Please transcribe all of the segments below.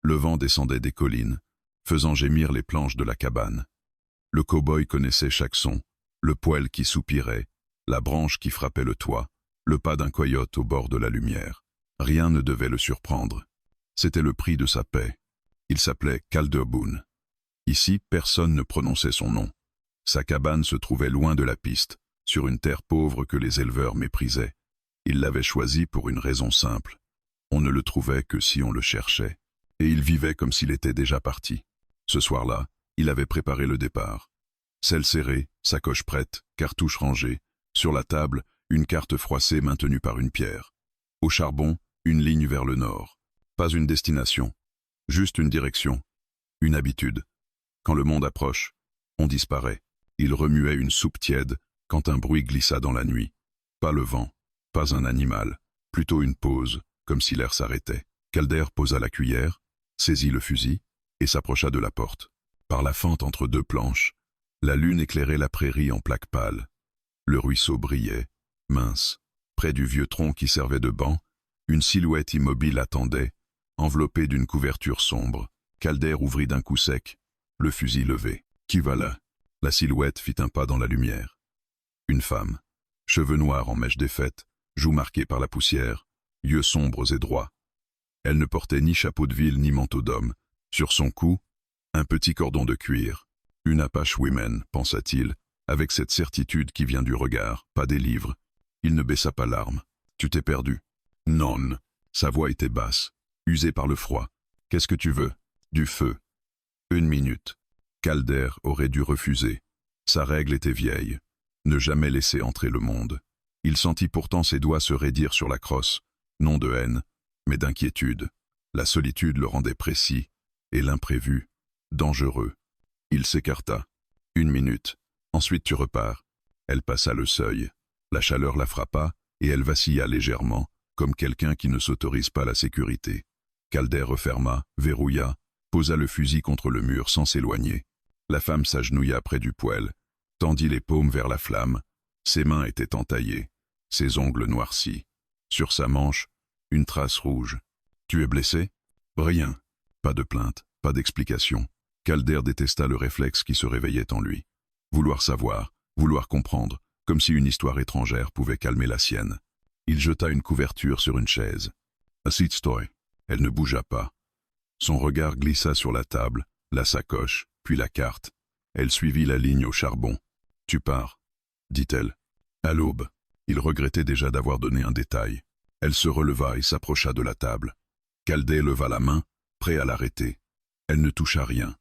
Le vent descendait des collines, faisant gémir les planches de la cabane. Le cow-boy connaissait chaque son, le poêle qui soupirait, la branche qui frappait le toit, le pas d'un coyote au bord de la lumière. Rien ne devait le surprendre. C'était le prix de sa paix. Il s'appelait Calder Boone. Ici, personne ne prononçait son nom. Sa cabane se trouvait loin de la piste, sur une terre pauvre que les éleveurs méprisaient. Il l'avait choisie pour une raison simple. On ne le trouvait que si on le cherchait. Et il vivait comme s'il était déjà parti. Ce soir-là, il avait préparé le départ. Selle serrée, sacoche prête, cartouche rangée. Sur la table, une carte froissée maintenue par une pierre. Au charbon, une ligne vers le nord. Pas une destination, juste une direction, une habitude. Quand le monde approche, on disparaît. Il remuait une soupe tiède quand un bruit glissa dans la nuit. Pas le vent, pas un animal, plutôt une pause, comme si l'air s'arrêtait. Calder posa la cuillère, saisit le fusil et s'approcha de la porte. Par la fente entre deux planches, la lune éclairait la prairie en plaques pâles. Le ruisseau brillait, mince. Près du vieux tronc qui servait de banc, une silhouette immobile attendait, enveloppée d'une couverture sombre. Calder ouvrit d'un coup sec, le fusil levé. Qui va là? La silhouette fit un pas dans la lumière. Une femme, cheveux noirs en mèche défaite, joues marquées par la poussière, yeux sombres et droits. Elle ne portait ni chapeau de ville ni manteau d'homme. Sur son cou, un petit cordon de cuir. Une Apache Women, pensa-t-il, avec cette certitude qui vient du regard, pas des livres. Il ne baissa pas l'arme. Tu t'es perdu. Non. Sa voix était basse, usée par le froid. Qu'est-ce que tu veux? Du feu. Une minute. Calder aurait dû refuser. Sa règle était vieille. Ne jamais laisser entrer le monde. Il sentit pourtant ses doigts se raidir sur la crosse, non de haine, mais d'inquiétude. La solitude le rendait précis, et l'imprévu, dangereux. Il s'écarta. Une minute. Ensuite tu repars. Elle passa le seuil. La chaleur la frappa, et elle vacilla légèrement, comme quelqu'un qui ne s'autorise pas la sécurité. Calder referma, verrouilla, posa le fusil contre le mur sans s'éloigner. La femme s'agenouilla près du poêle, tendit les paumes vers la flamme. Ses mains étaient entaillées, ses ongles noircis. Sur sa manche, une trace rouge. Tu es blessé? Rien. Pas de plainte, pas d'explication. Calder détesta le réflexe qui se réveillait en lui. Vouloir savoir, vouloir comprendre, comme si une histoire étrangère pouvait calmer la sienne. Il jeta une couverture sur une chaise. Assis-toi. Elle ne bougea pas. Son regard glissa sur la table, la sacoche, puis la carte. Elle suivit la ligne au charbon. Tu pars, dit-elle. À l'aube. Il regrettait déjà d'avoir donné un détail. Elle se releva et s'approcha de la table. Calder leva la main, prêt à l'arrêter. Elle ne toucha rien.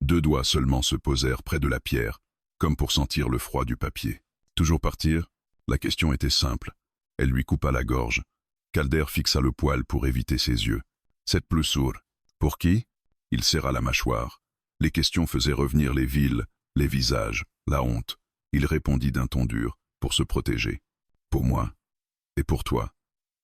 Deux doigts seulement se posèrent près de la pierre, comme pour sentir le froid du papier. Toujours partir? La question était simple. Elle lui coupa la gorge. Calder fixa le poêle pour éviter ses yeux. Cette plus sourde. Pour qui? Il serra la mâchoire. Les questions faisaient revenir les villes, les visages, la honte. Il répondit d'un ton dur, pour se protéger. Pour moi. Et pour toi.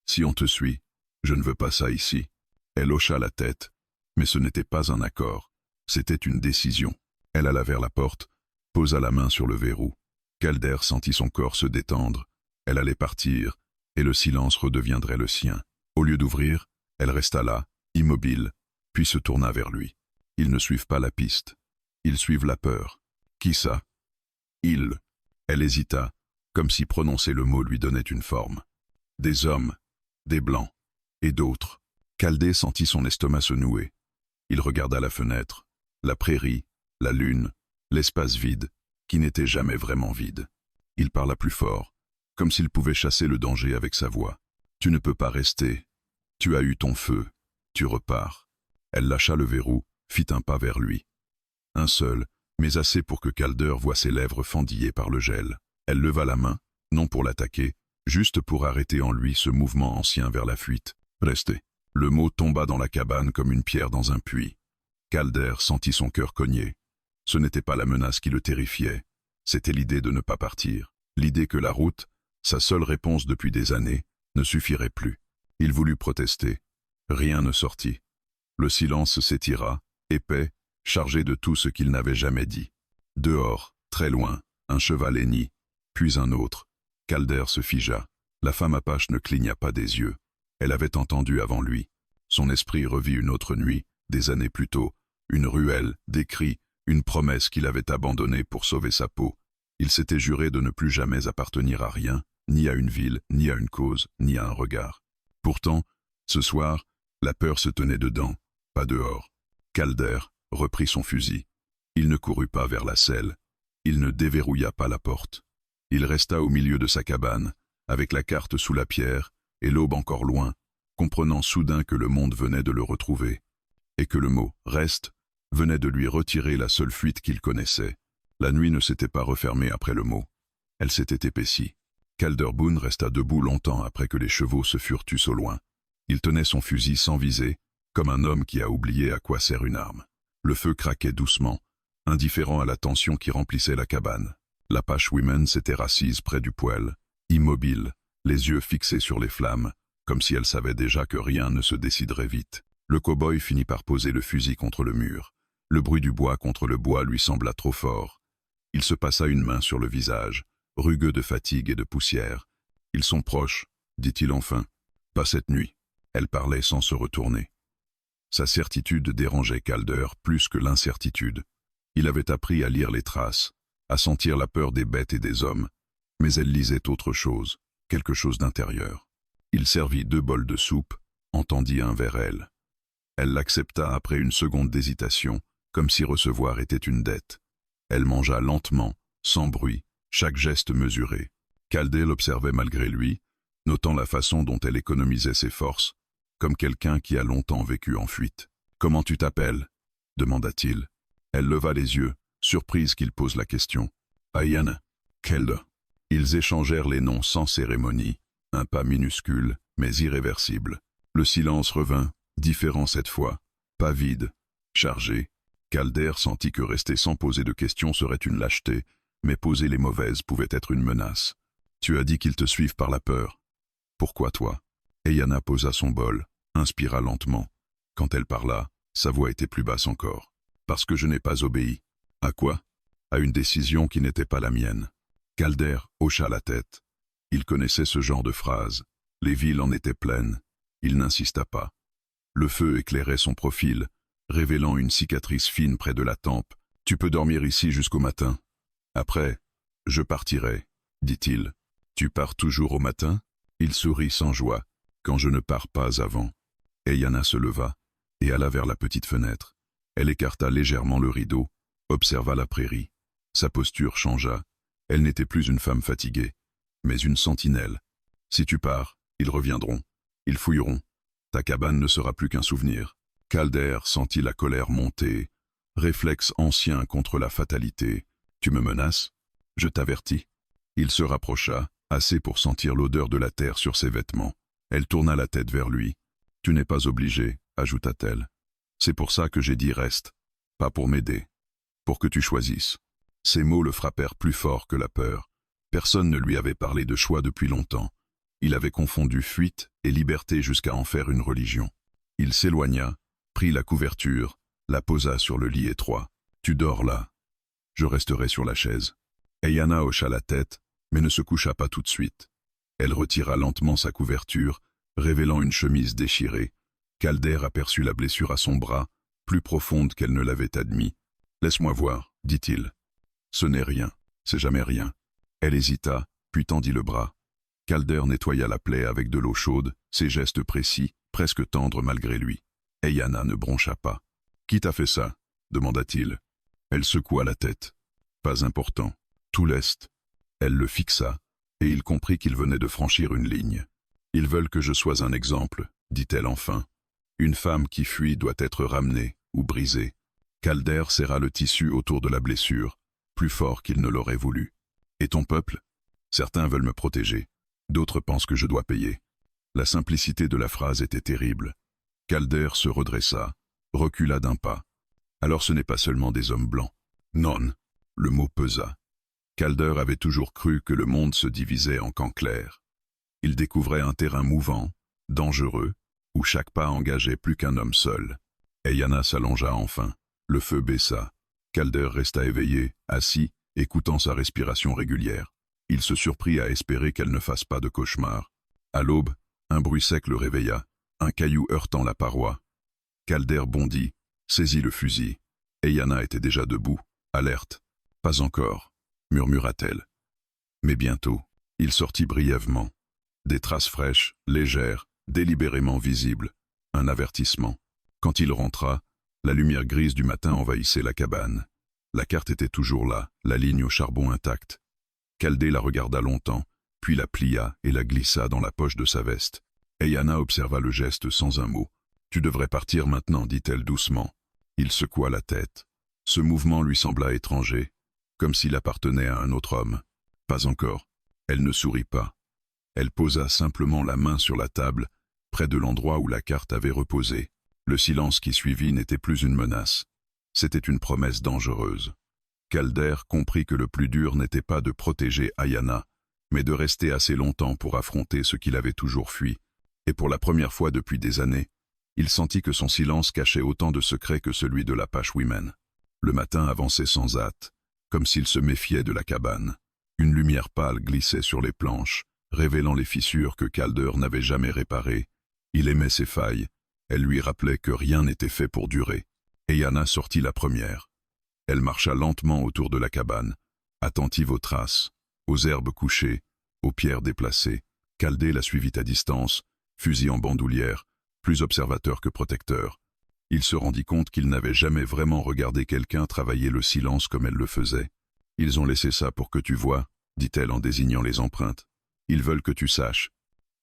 Si on te suit, je ne veux pas ça ici. Elle hocha la tête. Mais ce n'était pas un accord. C'était une décision. Elle alla vers la porte, posa la main sur le verrou. Calder sentit son corps se détendre. Elle allait partir, et le silence redeviendrait le sien. Au lieu d'ouvrir, elle resta là, immobile, puis se tourna vers lui. Ils ne suivent pas la piste. Ils suivent la peur. Qui ça? Ils. Elle hésita, comme si prononcer le mot lui donnait une forme. Des hommes, des blancs, et d'autres. Calder sentit son estomac se nouer. Il regarda la fenêtre, la prairie, la lune, l'espace vide, qui n'était jamais vraiment vide. Il parla plus fort, comme s'il pouvait chasser le danger avec sa voix. Tu ne peux pas rester. Tu as eu ton feu. Tu repars. Elle lâcha le verrou, fit un pas vers lui. Un seul, mais assez pour que Calder voie ses lèvres fendillées par le gel. Elle leva la main, non pour l'attaquer, juste pour arrêter en lui ce mouvement ancien vers la fuite. Restez. Le mot tomba dans la cabane comme une pierre dans un puits. Calder sentit son cœur cogner. Ce n'était pas la menace qui le terrifiait, c'était l'idée de ne pas partir. L'idée que la route, sa seule réponse depuis des années, ne suffirait plus. Il voulut protester. Rien ne sortit. Le silence s'étira, épais, chargé de tout ce qu'il n'avait jamais dit. Dehors, très loin, un cheval hennit, puis un autre. Calder se figea. La femme Apache ne cligna pas des yeux. Elle avait entendu avant lui. Son esprit revit une autre nuit, des années plus tôt, une ruelle, des cris, une promesse qu'il avait abandonnée pour sauver sa peau. Il s'était juré de ne plus jamais appartenir à rien, ni à une ville, ni à une cause, ni à un regard. Pourtant, ce soir, la peur se tenait dedans, pas dehors. Calder reprit son fusil. Il ne courut pas vers la selle. Il ne déverrouilla pas la porte. Il resta au milieu de sa cabane, avec la carte sous la pierre et l'aube encore loin, comprenant soudain que le monde venait de le retrouver, et que le mot « reste » venait de lui retirer la seule fuite qu'il connaissait. La nuit ne s'était pas refermée après le mot. Elle s'était épaissie. Calder Boone resta debout longtemps après que les chevaux se furent tus au loin. Il tenait son fusil sans viser, comme un homme qui a oublié à quoi sert une arme. Le feu craquait doucement, indifférent à la tension qui remplissait la cabane. L'Apache Woman s'était rassise près du poêle, immobile, les yeux fixés sur les flammes, comme si elle savait déjà que rien ne se déciderait vite. Le cow-boy finit par poser le fusil contre le mur. Le bruit du bois contre le bois lui sembla trop fort. Il se passa une main sur le visage, rugueux de fatigue et de poussière. « Ils sont proches, dit-il enfin. Pas cette nuit. » Elle parlait sans se retourner. Sa certitude dérangeait Calder plus que l'incertitude. Il avait appris à lire les traces, à sentir la peur des bêtes et des hommes, mais elle lisait autre chose, quelque chose d'intérieur. Il servit 2 bols de soupe, entendit un vers elle. Elle l'accepta après une seconde d'hésitation, comme si recevoir était une dette. Elle mangea lentement, sans bruit, chaque geste mesuré. Calder l'observait malgré lui, notant la façon dont elle économisait ses forces, comme quelqu'un qui a longtemps vécu en fuite. « Comment tu t'appelles » demanda-t-il. Elle leva les yeux, surprise qu'il pose la question. « Ayana. »« Calder. » Ils échangèrent les noms sans cérémonie, un pas minuscule, mais irréversible. Le silence revint, différent cette fois, pas vide, chargé. Calder sentit que rester sans poser de questions serait une lâcheté, mais poser les mauvaises pouvait être une menace. « Tu as dit qu'ils te suivent par la peur. Pourquoi toi ?» Ayana posa son bol, inspira lentement. Quand elle parla, sa voix était plus basse encore. « Parce que je n'ai pas obéi. » « À quoi ?»« À une décision qui n'était pas la mienne. » Calder hocha la tête. Il connaissait ce genre de phrase. Les villes en étaient pleines. Il n'insista pas. Le feu éclairait son profil, révélant une cicatrice fine près de la tempe. « Tu peux dormir ici jusqu'au matin. Après, je partirai, dit-il. « Tu pars toujours au matin ?» Il sourit sans joie. « Quand je ne pars pas avant. » Ayana se leva et alla vers la petite fenêtre. Elle écarta légèrement le rideau, observa la prairie. Sa posture changea. Elle n'était plus une femme fatiguée, mais une sentinelle. « Si tu pars, ils reviendront. Ils fouilleront. Ta cabane ne sera plus qu'un souvenir. » Calder sentit la colère monter, réflexe ancien contre la fatalité. « Tu me menaces ? Je t'avertis. » Il se rapprocha, assez pour sentir l'odeur de la terre sur ses vêtements. Elle tourna la tête vers lui. « Tu n'es pas obligé, » ajouta-t-elle. « C'est pour ça que j'ai dit reste, pas pour m'aider, pour que tu choisisses. » Ces mots le frappèrent plus fort que la peur. Personne ne lui avait parlé de choix depuis longtemps. Il avait confondu fuite et liberté jusqu'à en faire une religion. Il s'éloigna, prit la couverture, la posa sur le lit étroit. « Tu dors là. Je resterai sur la chaise. » Ayana hocha la tête, mais ne se coucha pas tout de suite. Elle retira lentement sa couverture, révélant une chemise déchirée. Calder aperçut la blessure à son bras, plus profonde qu'elle ne l'avait admis. « Laisse-moi voir, » dit-il. « Ce n'est rien, c'est jamais rien. » Elle hésita, puis tendit le bras. Calder nettoya la plaie avec de l'eau chaude, ses gestes précis, presque tendres malgré lui. Ayana ne broncha pas. « Qui t'a fait ça ?» demanda-t-il. Elle secoua la tête. « Pas important. Tout l'Est. » Elle le fixa, et il comprit qu'il venait de franchir une ligne. « Ils veulent que je sois un exemple, » dit-elle enfin. « Une femme qui fuit doit être ramenée ou brisée. » Calder serra le tissu autour de la blessure, plus fort qu'il ne l'aurait voulu. « Et ton peuple ? Certains veulent me protéger, d'autres pensent que je dois payer. » La simplicité de la phrase était terrible. Calder se redressa, recula d'un pas. « Alors ce n'est pas seulement des hommes blancs. » Non, le mot pesa. Calder avait toujours cru que le monde se divisait en camps clairs. Il découvrait un terrain mouvant, dangereux, où chaque pas engageait plus qu'un homme seul. Ayana s'allongea enfin. Le feu baissa. Calder resta éveillé, assis, écoutant sa respiration régulière. Il se surprit à espérer qu'elle ne fasse pas de cauchemar. À l'aube, un bruit sec le réveilla, un caillou heurtant la paroi. Calder bondit, saisit le fusil. Eyana était déjà debout, alerte. « Pas encore », murmura-t-elle. Mais bientôt, il sortit brièvement. Des traces fraîches, légères, délibérément visibles. Un avertissement. Quand il rentra, la lumière grise du matin envahissait la cabane. La carte était toujours là, la ligne au charbon intacte. Chaldée la regarda longtemps, puis la plia et la glissa dans la poche de sa veste. Eyana observa le geste sans un mot. « Tu devrais partir maintenant, dit-elle doucement. » Il secoua la tête. Ce mouvement lui sembla étranger, comme s'il appartenait à un autre homme. Pas encore. Elle ne sourit pas. Elle posa simplement la main sur la table, près de l'endroit où la carte avait reposé. Le silence qui suivit n'était plus une menace. C'était une promesse dangereuse. Calder comprit que le plus dur n'était pas de protéger Ayana, mais de rester assez longtemps pour affronter ce qu'il avait toujours fui. Et pour la première fois depuis des années, il sentit que son silence cachait autant de secrets que celui de l'Apache Women. Le matin avançait sans hâte, comme s'il se méfiait de la cabane. Une lumière pâle glissait sur les planches, révélant les fissures que Calder n'avait jamais réparées. Il aimait ces failles. Elle lui rappelait que rien n'était fait pour durer. Eyana sortit la première. Elle marcha lentement autour de la cabane, attentive aux traces, aux herbes couchées, aux pierres déplacées. Chaldée la suivit à distance, fusil en bandoulière, plus observateur que protecteur. Il se rendit compte qu'il n'avait jamais vraiment regardé quelqu'un travailler le silence comme elle le faisait. « Ils ont laissé ça pour que tu vois, » dit-elle en désignant les empreintes. « Ils veulent que tu saches. »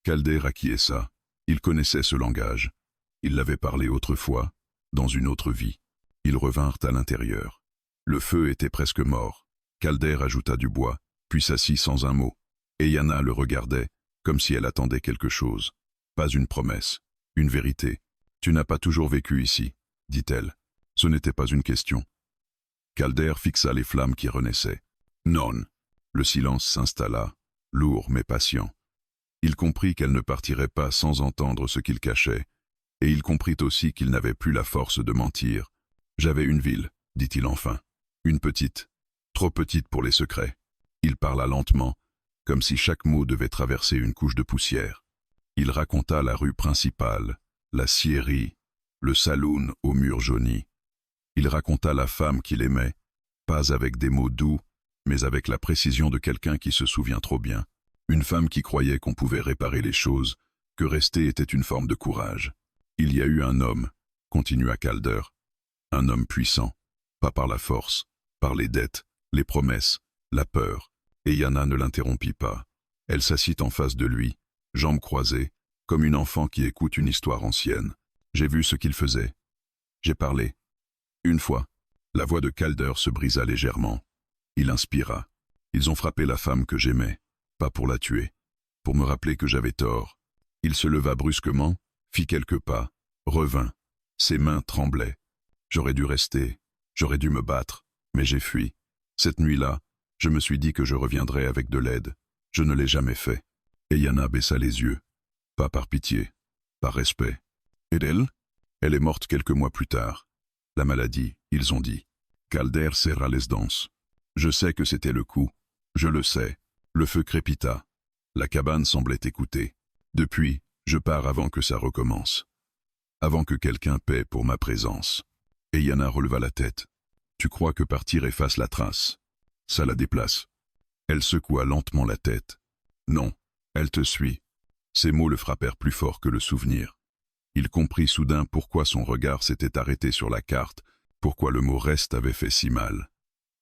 Chaldée acquiesça. Il connaissait ce langage. Il l'avait parlé autrefois, dans une autre vie. Ils revinrent à l'intérieur. Le feu était presque mort. Calder ajouta du bois, puis s'assit sans un mot. Eyana le regardait, comme si elle attendait quelque chose. Pas une promesse, une vérité. « Tu n'as pas toujours vécu ici, » dit-elle. Ce n'était pas une question. Calder fixa les flammes qui renaissaient. Non. Le silence s'installa, lourd mais patient. Il comprit qu'elle ne partirait pas sans entendre ce qu'il cachait, et il comprit aussi qu'il n'avait plus la force de mentir. « J'avais une ville, » dit-il enfin. Une petite, trop petite pour les secrets. Il parla lentement, comme si chaque mot devait traverser une couche de poussière. Il raconta la rue principale, la scierie, le saloon aux murs jaunis. Il raconta la femme qu'il aimait, pas avec des mots doux, mais avec la précision de quelqu'un qui se souvient trop bien. Une femme qui croyait qu'on pouvait réparer les choses, que rester était une forme de courage. Il y a eu un homme, continua Calder, un homme puissant, pas par la force, par les dettes, les promesses, la peur. Eyana ne l'interrompit pas. Elle s'assit en face de lui, jambes croisées, comme une enfant qui écoute une histoire ancienne. J'ai vu ce qu'il faisait. J'ai parlé. Une fois, la voix de Calder se brisa légèrement. Il inspira. Ils ont frappé la femme que j'aimais, pas pour la tuer, pour me rappeler que j'avais tort. Il se leva brusquement, fit quelques pas, revint. Ses mains tremblaient. J'aurais dû rester, j'aurais dû me battre, mais j'ai fui. Cette nuit-là, je me suis dit que je reviendrais avec de l'aide. Je ne l'ai jamais fait. Eyana baissa les yeux. Pas par pitié, par respect. Et elle? Elle est morte quelques mois plus tard. La maladie, ils ont dit. Calder serra les dents. Je sais que c'était le coup. Je le sais. Le feu crépita. La cabane semblait écouter. Depuis, je pars avant que ça recommence. Avant que quelqu'un paie pour ma présence. Eyana releva la tête. Tu crois que partir efface la trace? Ça la déplace. Elle secoua lentement la tête. Non, elle te suit. Ces mots le frappèrent plus fort que le souvenir. Il comprit soudain pourquoi son regard s'était arrêté sur la carte, pourquoi le mot « reste » avait fait si mal.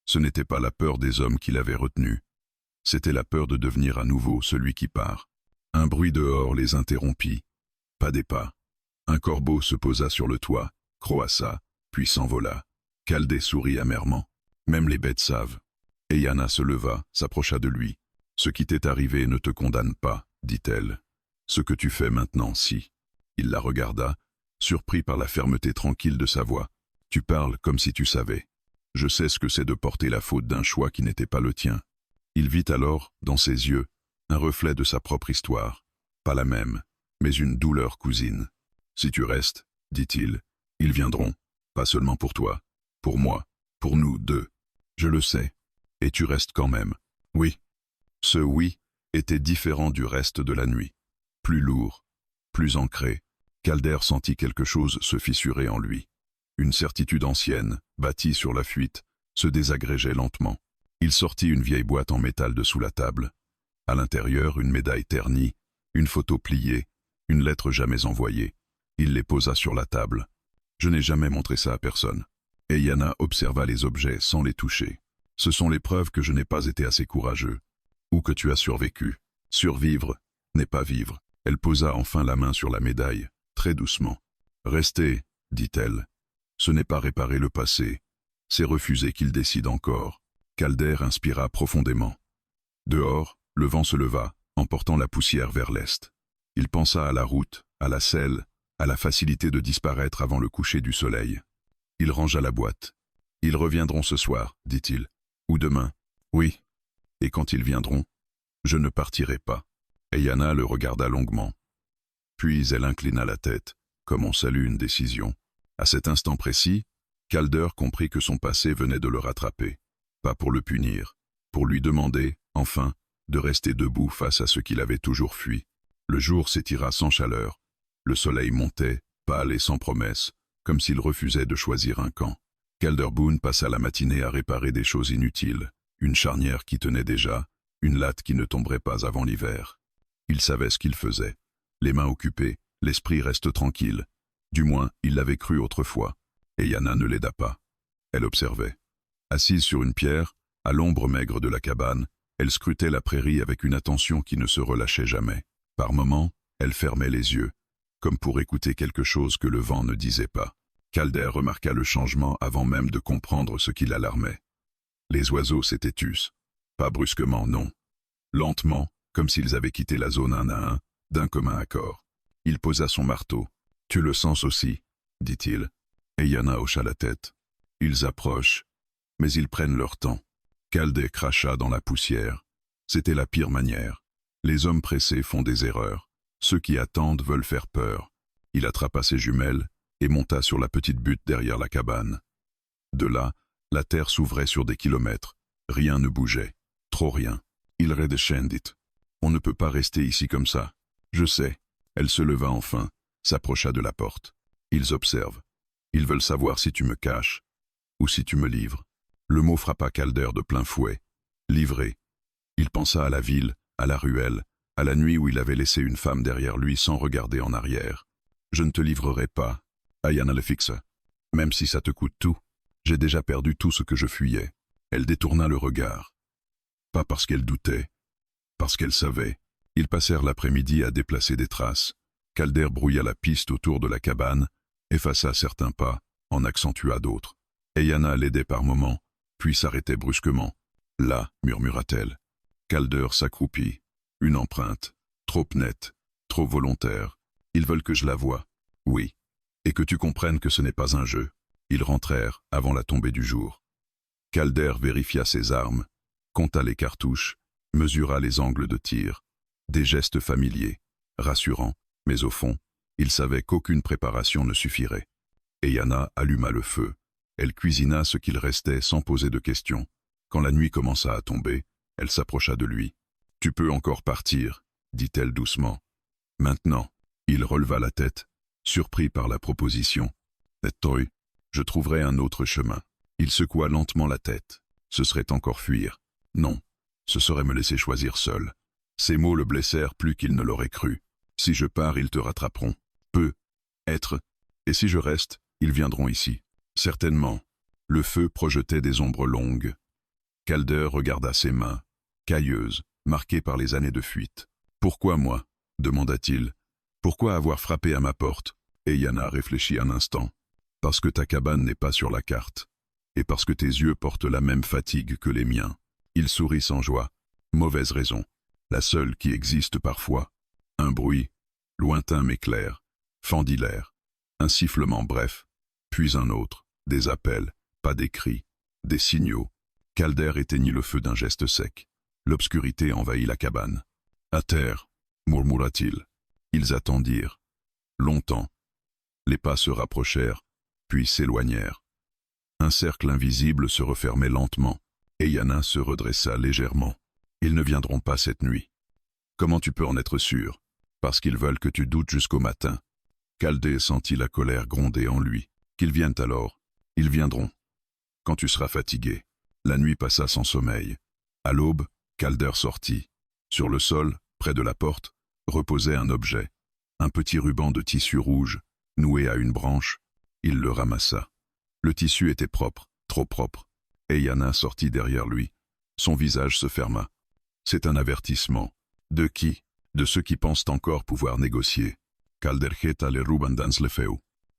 Ce n'était pas la peur des hommes qui l'avait retenu. C'était la peur de devenir à nouveau celui qui part. Un bruit dehors les interrompit. Pas des pas. Un corbeau se posa sur le toit, croassa, puis s'envola. Chaldée sourit amèrement. Même les bêtes savent. Eyana se leva, s'approcha de lui. « Ce qui t'est arrivé ne te condamne pas, » dit-elle. « Ce que tu fais maintenant, si. » Il la regarda, surpris par la fermeté tranquille de sa voix. « Tu parles comme si tu savais. Je sais ce que c'est de porter la faute d'un choix qui n'était pas le tien. » Il vit alors, dans ses yeux, un reflet de sa propre histoire. Pas la même, mais une douleur cousine. « Si tu restes, dit-il, ils viendront, pas seulement pour toi, pour moi, pour nous deux. Je le sais. Et tu restes quand même. Oui. » Ce oui était différent du reste de la nuit. Plus lourd, plus ancré. Calder sentit quelque chose se fissurer en lui. Une certitude ancienne, bâtie sur la fuite, se désagrégeait lentement. Il sortit une vieille boîte en métal de sous la table. À l'intérieur, une médaille ternie, une photo pliée, une lettre jamais envoyée. Il les posa sur la table. Je n'ai jamais montré ça à personne. Et Yana observa les objets sans les toucher. Ce sont les preuves que je n'ai pas été assez courageux. Ou que tu as survécu. Survivre n'est pas vivre. Elle posa enfin la main sur la médaille, très doucement. Restez, dit-elle. Ce n'est pas réparer le passé. C'est refuser qu'il décide encore. Calder inspira profondément. Dehors, le vent se leva, emportant la poussière vers l'est. Il pensa à la route, à la selle, à la facilité de disparaître avant le coucher du soleil. Il rangea la boîte. « Ils reviendront ce soir, dit-il. Ou demain. Oui. Et quand ils viendront, je ne partirai pas. » Et Yana le regarda longuement. Puis elle inclina la tête, comme on salue une décision. À cet instant précis, Calder comprit que son passé venait de le rattraper. Pas pour le punir, pour lui demander, enfin, de rester debout face à ce qu'il avait toujours fui. Le jour s'étira sans chaleur. Le soleil montait, pâle et sans promesse, comme s'il refusait de choisir un camp. Calder Boone passa la matinée à réparer des choses inutiles, une charnière qui tenait déjà, une latte qui ne tomberait pas avant l'hiver. Il savait ce qu'il faisait. Les mains occupées, l'esprit reste tranquille. Du moins, il l'avait cru autrefois. Et Yana ne l'aida pas. Elle observait. Assise sur une pierre, à l'ombre maigre de la cabane, elle scrutait la prairie avec une attention qui ne se relâchait jamais. Par moments, elle fermait les yeux, comme pour écouter quelque chose que le vent ne disait pas. Calder remarqua le changement avant même de comprendre ce qui l'alarmait. Les oiseaux s'étaient tus. Pas brusquement, non. Lentement, comme s'ils avaient quitté la zone un à un, d'un commun accord. Il posa son marteau. « Tu le sens aussi, » dit-il. Et Yana hocha la tête. Ils approchent, mais ils prennent leur temps. Calder cracha dans la poussière. C'était la pire manière. Les hommes pressés font des erreurs. Ceux qui attendent veulent faire peur. Il attrapa ses jumelles et monta sur la petite butte derrière la cabane. De là, la terre s'ouvrait sur des kilomètres. Rien ne bougeait. Trop rien. Il redescendit. On ne peut pas rester ici comme ça. Je sais. Elle se leva enfin, s'approcha de la porte. Ils observent. Ils veulent savoir si tu me caches ou si tu me livres. Le mot frappa Calder de plein fouet. Livrer. Il pensa à la ville, à la ruelle, à la nuit où il avait laissé une femme derrière lui sans regarder en arrière. Je ne te livrerai pas. Yana le fixa. Même si ça te coûte tout. J'ai déjà perdu tout ce que je fuyais. Elle détourna le regard. Pas parce qu'elle doutait, parce qu'elle savait. Ils passèrent l'après-midi à déplacer des traces. Calder brouilla la piste autour de la cabane, effaça certains pas, en accentua d'autres. Et Yana l'aidait par moments, puis s'arrêtait brusquement. Là, murmura-t-elle. Calder s'accroupit. Une empreinte. Trop nette, trop volontaire. Ils veulent que je la voie. Oui. Et que tu comprennes que ce n'est pas un jeu. Ils rentrèrent avant la tombée du jour. Calder vérifia ses armes, compta les cartouches, mesura les angles de tir. Des gestes familiers, rassurants, mais au fond, il savait qu'aucune préparation ne suffirait. Et Yana alluma le feu. Elle cuisina ce qu'il restait sans poser de questions. Quand la nuit commença à tomber, elle s'approcha de lui. « Tu peux encore partir, » dit-elle doucement. « Maintenant. » Il releva la tête, surpris par la proposition. « Toi, je trouverai un autre chemin. » Il secoua lentement la tête. Ce serait encore fuir. Non, ce serait me laisser choisir seul. Ces mots le blessèrent plus qu'il ne l'aurait cru. Si je pars, ils te rattraperont. Peut être. Et si je reste, ils viendront ici. Certainement. Le feu projetait des ombres longues. Calder regarda ses mains, cailleuses, marquées par les années de fuite. « Pourquoi moi ?» demanda-t-il. « Pourquoi avoir frappé à ma porte ?» Et Yana réfléchit un instant. « Parce que ta cabane n'est pas sur la carte. Et parce que tes yeux portent la même fatigue que les miens. » Il sourit sans joie. « Mauvaise raison. La seule qui existe parfois. Un bruit, lointain mais clair, fendit l'air. Un sifflement bref, puis un autre. Des appels, pas des cris, des signaux. » Calder éteignit le feu d'un geste sec. L'obscurité envahit la cabane. « À terre !» murmura-t-il. Ils attendirent. Longtemps. Les pas se rapprochèrent, puis s'éloignèrent. Un cercle invisible se refermait lentement, et Yana se redressa légèrement. « Ils ne viendront pas cette nuit. »« Comment tu peux en être sûr ?»« Parce qu'ils veulent que tu doutes jusqu'au matin. » Calder sentit la colère gronder en lui. Qu'ils viennent alors. Ils viendront. Quand tu seras fatigué. La nuit passa sans sommeil. À l'aube, Calder sortit. Sur le sol, près de la porte, reposait un objet. Un petit ruban de tissu rouge, noué à une branche. Il le ramassa. Le tissu était propre, trop propre. Eyanna sortit derrière lui. Son visage se ferma. C'est un avertissement. De qui? De ceux qui pensent encore pouvoir négocier. Caldergeta le rubandans le feu.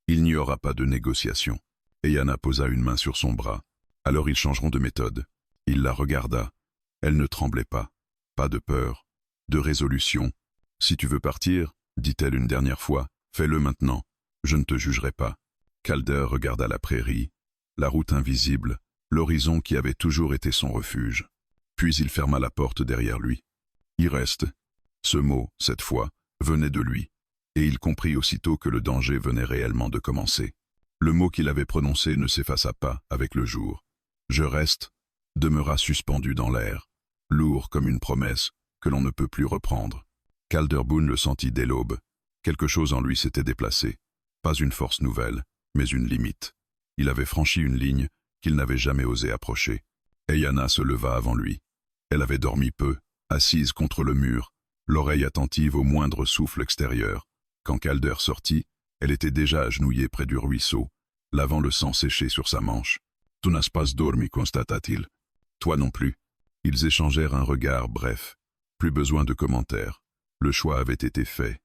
Il n'y aura pas de négociation. Eyanna posa une main sur son bras. Alors ils changeront de méthode. Il la regarda. Elle ne tremblait pas. Pas de peur. De résolution. Si tu veux partir, dit-elle une dernière fois, fais-le maintenant. Je ne te jugerai pas. Calder regarda la prairie, la route invisible, l'horizon qui avait toujours été son refuge. Puis il ferma la porte derrière lui. Il reste. Ce mot, cette fois, venait de lui. Et il comprit aussitôt que le danger venait réellement de commencer. Le mot qu'il avait prononcé ne s'effaça pas avec le jour. Je reste demeura suspendu dans l'air, lourd comme une promesse que l'on ne peut plus reprendre. Calder Boone le sentit dès l'aube. Quelque chose en lui s'était déplacé. Pas une force nouvelle, mais une limite. Il avait franchi une ligne qu'il n'avait jamais osé approcher. Eyanna se leva avant lui. Elle avait dormi peu, assise contre le mur, l'oreille attentive au moindre souffle extérieur. Quand Calder sortit, elle était déjà agenouillée près du ruisseau, lavant le sang séché sur sa manche. « Tu n'as pas dormi » constata-t-il. « Toi non plus. » Ils échangèrent un regard bref. Plus besoin de commentaires. Le choix avait été fait.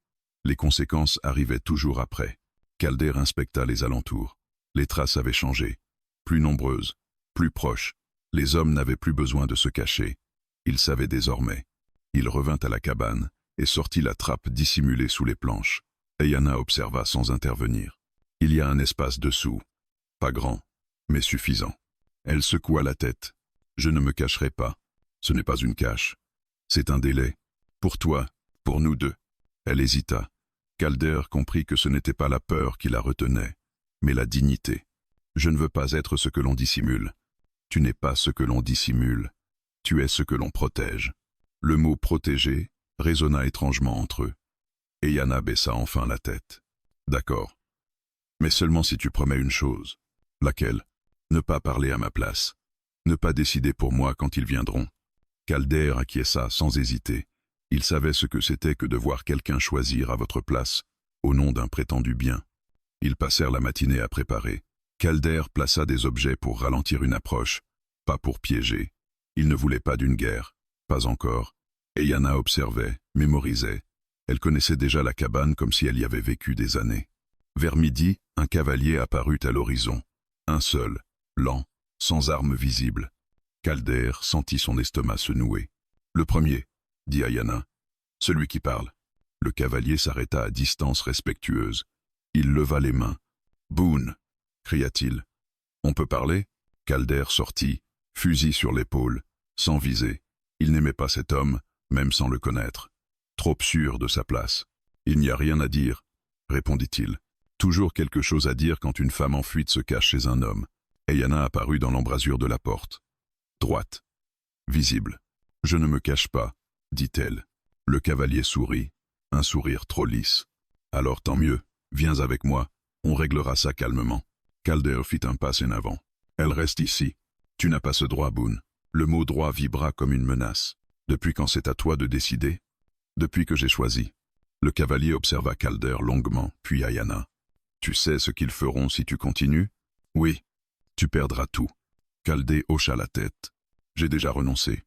Les conséquences arrivaient toujours après. Calder inspecta les alentours. Les traces avaient changé. Plus nombreuses, plus proches. Les hommes n'avaient plus besoin de se cacher. Ils savaient désormais. Il revint à la cabane et sortit la trappe dissimulée sous les planches. Eyanna observa sans intervenir. Il y a un espace dessous. Pas grand, mais suffisant. Elle secoua la tête. Je ne me cacherai pas. Ce n'est pas une cache. C'est un délai. Pour toi, pour nous deux. Elle hésita. Calder comprit que ce n'était pas la peur qui la retenait, mais la dignité. Je ne veux pas être ce que l'on dissimule. Tu n'es pas ce que l'on dissimule. Tu es ce que l'on protège. Le mot protéger résonna étrangement entre eux. Eyanna baissa enfin la tête. D'accord. Mais seulement si tu promets une chose. Laquelle? Ne pas parler à ma place. Ne pas décider pour moi quand ils viendront. Calder acquiesça sans hésiter. Il savait ce que c'était que de voir quelqu'un choisir à votre place, au nom d'un prétendu bien. Ils passèrent la matinée à préparer. Calder plaça des objets pour ralentir une approche, pas pour piéger. Il ne voulait pas d'une guerre, pas encore. Eyanna observait, mémorisait. Elle connaissait déjà la cabane comme si elle y avait vécu des années. Vers midi, un cavalier apparut à l'horizon. Un seul, lent, sans armes visibles. Calder sentit son estomac se nouer. Le premier, dit Eyanna. Celui qui parle. Le cavalier s'arrêta à distance respectueuse. Il leva les mains. Boone, cria-t-il. On peut parler? Calder sortit, fusil sur l'épaule, sans viser. Il n'aimait pas cet homme, même sans le connaître. Trop sûr de sa place. Il n'y a rien à dire, répondit-il. Toujours quelque chose à dire quand une femme en fuite se cache chez un homme. Eyanna apparut dans l'embrasure de la porte. Droite. Visible. Je ne me cache pas, dit-elle. Le cavalier sourit, un sourire trop lisse. Alors tant mieux, viens avec moi, on réglera ça calmement. Calder fit un pas en avant. Elle reste ici. Tu n'as pas ce droit, Boone. Le mot droit vibra comme une menace. Depuis quand c'est à toi de décider? Depuis que j'ai choisi. Le cavalier observa Calder longuement, puis Eyanna. Tu sais ce qu'ils feront si tu continues? Oui. Tu perdras tout. Calder hocha la tête. J'ai déjà renoncé.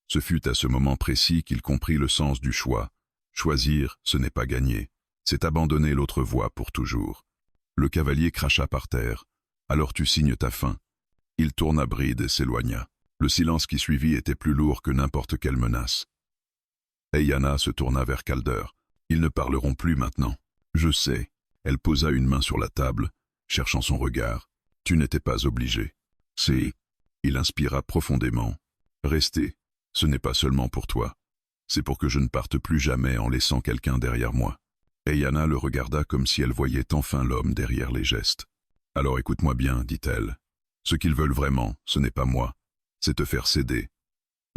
Ce fut à ce moment précis qu'il comprit le sens du choix. Choisir, ce n'est pas gagner. C'est abandonner l'autre voie pour toujours. Le cavalier cracha par terre. Alors tu signes ta fin. Il tourna bride et s'éloigna. Le silence qui suivit était plus lourd que n'importe quelle menace. Eyanna se tourna vers Calder. Ils ne parleront plus maintenant. Je sais. Elle posa une main sur la table, cherchant son regard. Tu n'étais pas obligé. C'est... Il inspira profondément. Rester, ce n'est pas seulement pour toi. C'est pour que je ne parte plus jamais en laissant quelqu'un derrière moi. Eyanna le regarda comme si elle voyait enfin l'homme derrière les gestes. Alors écoute-moi bien, dit-elle. Ce qu'ils veulent vraiment, ce n'est pas moi. C'est te faire céder.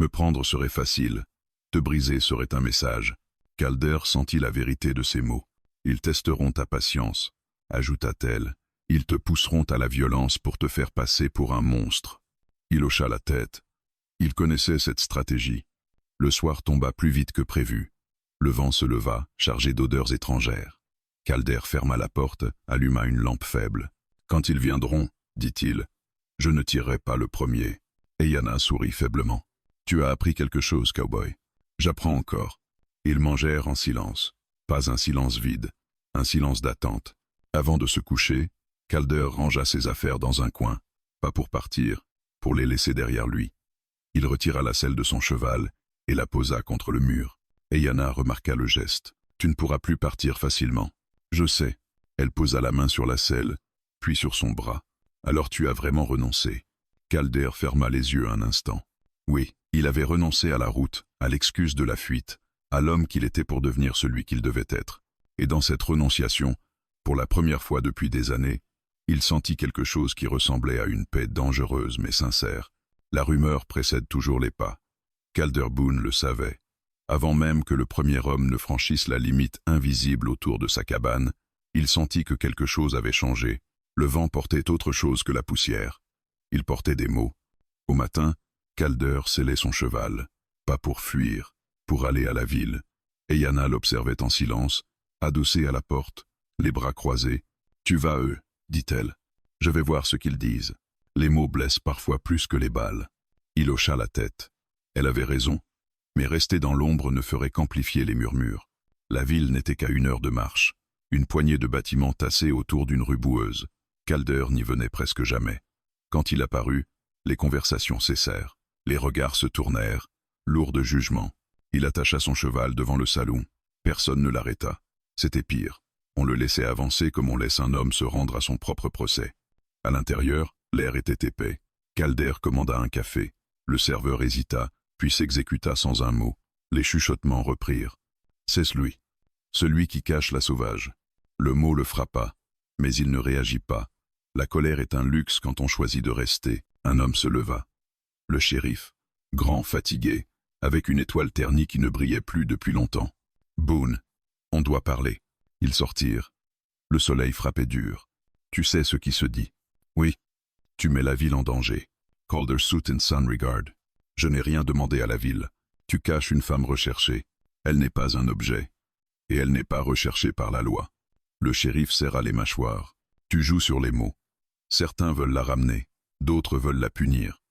Me prendre serait facile. Te briser serait un message. Calder sentit la vérité de ces mots. Ils testeront ta patience, ajouta-t-elle, Ils te pousseront à la violence pour te faire passer pour un monstre. Il hocha la tête. Il connaissait cette stratégie. Le soir tomba plus vite que prévu. Le vent se leva, chargé d'odeurs étrangères. Calder ferma la porte, alluma une lampe faible. « Quand ils viendront, dit-il, je ne tirerai pas le premier. » Et Yana sourit faiblement. « Tu as appris quelque chose, cowboy. »« J'apprends encore. » Ils mangèrent en silence. Pas un silence vide, un silence d'attente. Avant de se coucher, Calder rangea ses affaires dans un coin, pas pour partir, pour les laisser derrière lui. Il retira la selle de son cheval et la posa contre le mur. Et Yana remarqua le geste. « Tu ne pourras plus partir facilement. »« Je sais. » Elle posa la main sur la selle, puis sur son bras. « Alors tu as vraiment renoncé. » Calder ferma les yeux un instant. Oui, il avait renoncé à la route, à l'excuse de la fuite, à l'homme qu'il était pour devenir celui qu'il devait être. Et dans cette renonciation, pour la première fois depuis des années, il sentit quelque chose qui ressemblait à une paix dangereuse mais sincère. La rumeur précède toujours les pas. Calder Boone le savait. Avant même que le premier homme ne franchisse la limite invisible autour de sa cabane, il sentit que quelque chose avait changé. Le vent portait autre chose que la poussière. Il portait des mots. Au matin, Calder sellait son cheval, pas pour fuir, pour aller à la ville. Et Yana l'observait en silence, adossée à la porte, les bras croisés. « Tu vas eux, dit-elle. Je vais voir ce qu'ils disent. Les mots blessent parfois plus que les balles. » Il hocha la tête. Elle avait raison. Mais rester dans l'ombre ne ferait qu'amplifier les murmures. La ville n'était qu'à 1 heure de marche. Une poignée de bâtiments tassés autour d'une rue boueuse. Calder n'y venait presque jamais. Quand il apparut, les conversations cessèrent. Les regards se tournèrent, lourds de jugement. Il attacha son cheval devant le salon. Personne ne l'arrêta. C'était pire. On le laissait avancer comme on laisse un homme se rendre à son propre procès. À l'intérieur, l'air était épais. Calder commanda un café. Le serveur hésita, puis s'exécuta sans un mot. Les chuchotements reprirent. « C'est lui. Celui qui cache la sauvage. » Le mot le frappa, mais il ne réagit pas. La colère est un luxe quand on choisit de rester. Un homme se leva. Le shérif, grand, fatigué, avec une étoile ternie qui ne brillait plus depuis longtemps. « Boone, on doit parler. » Ils sortirent. Le soleil frappait dur. « Tu sais ce qui se dit. »« Oui. »« Tu mets la ville en danger. » Calder suit in sun regard. « Je n'ai rien demandé à la ville. Tu caches une femme recherchée. Elle n'est pas un objet. Et elle n'est pas recherchée par la loi. » Le shérif serra les mâchoires. « Tu joues sur les mots. Certains veulent la ramener, d'autres veulent la punir.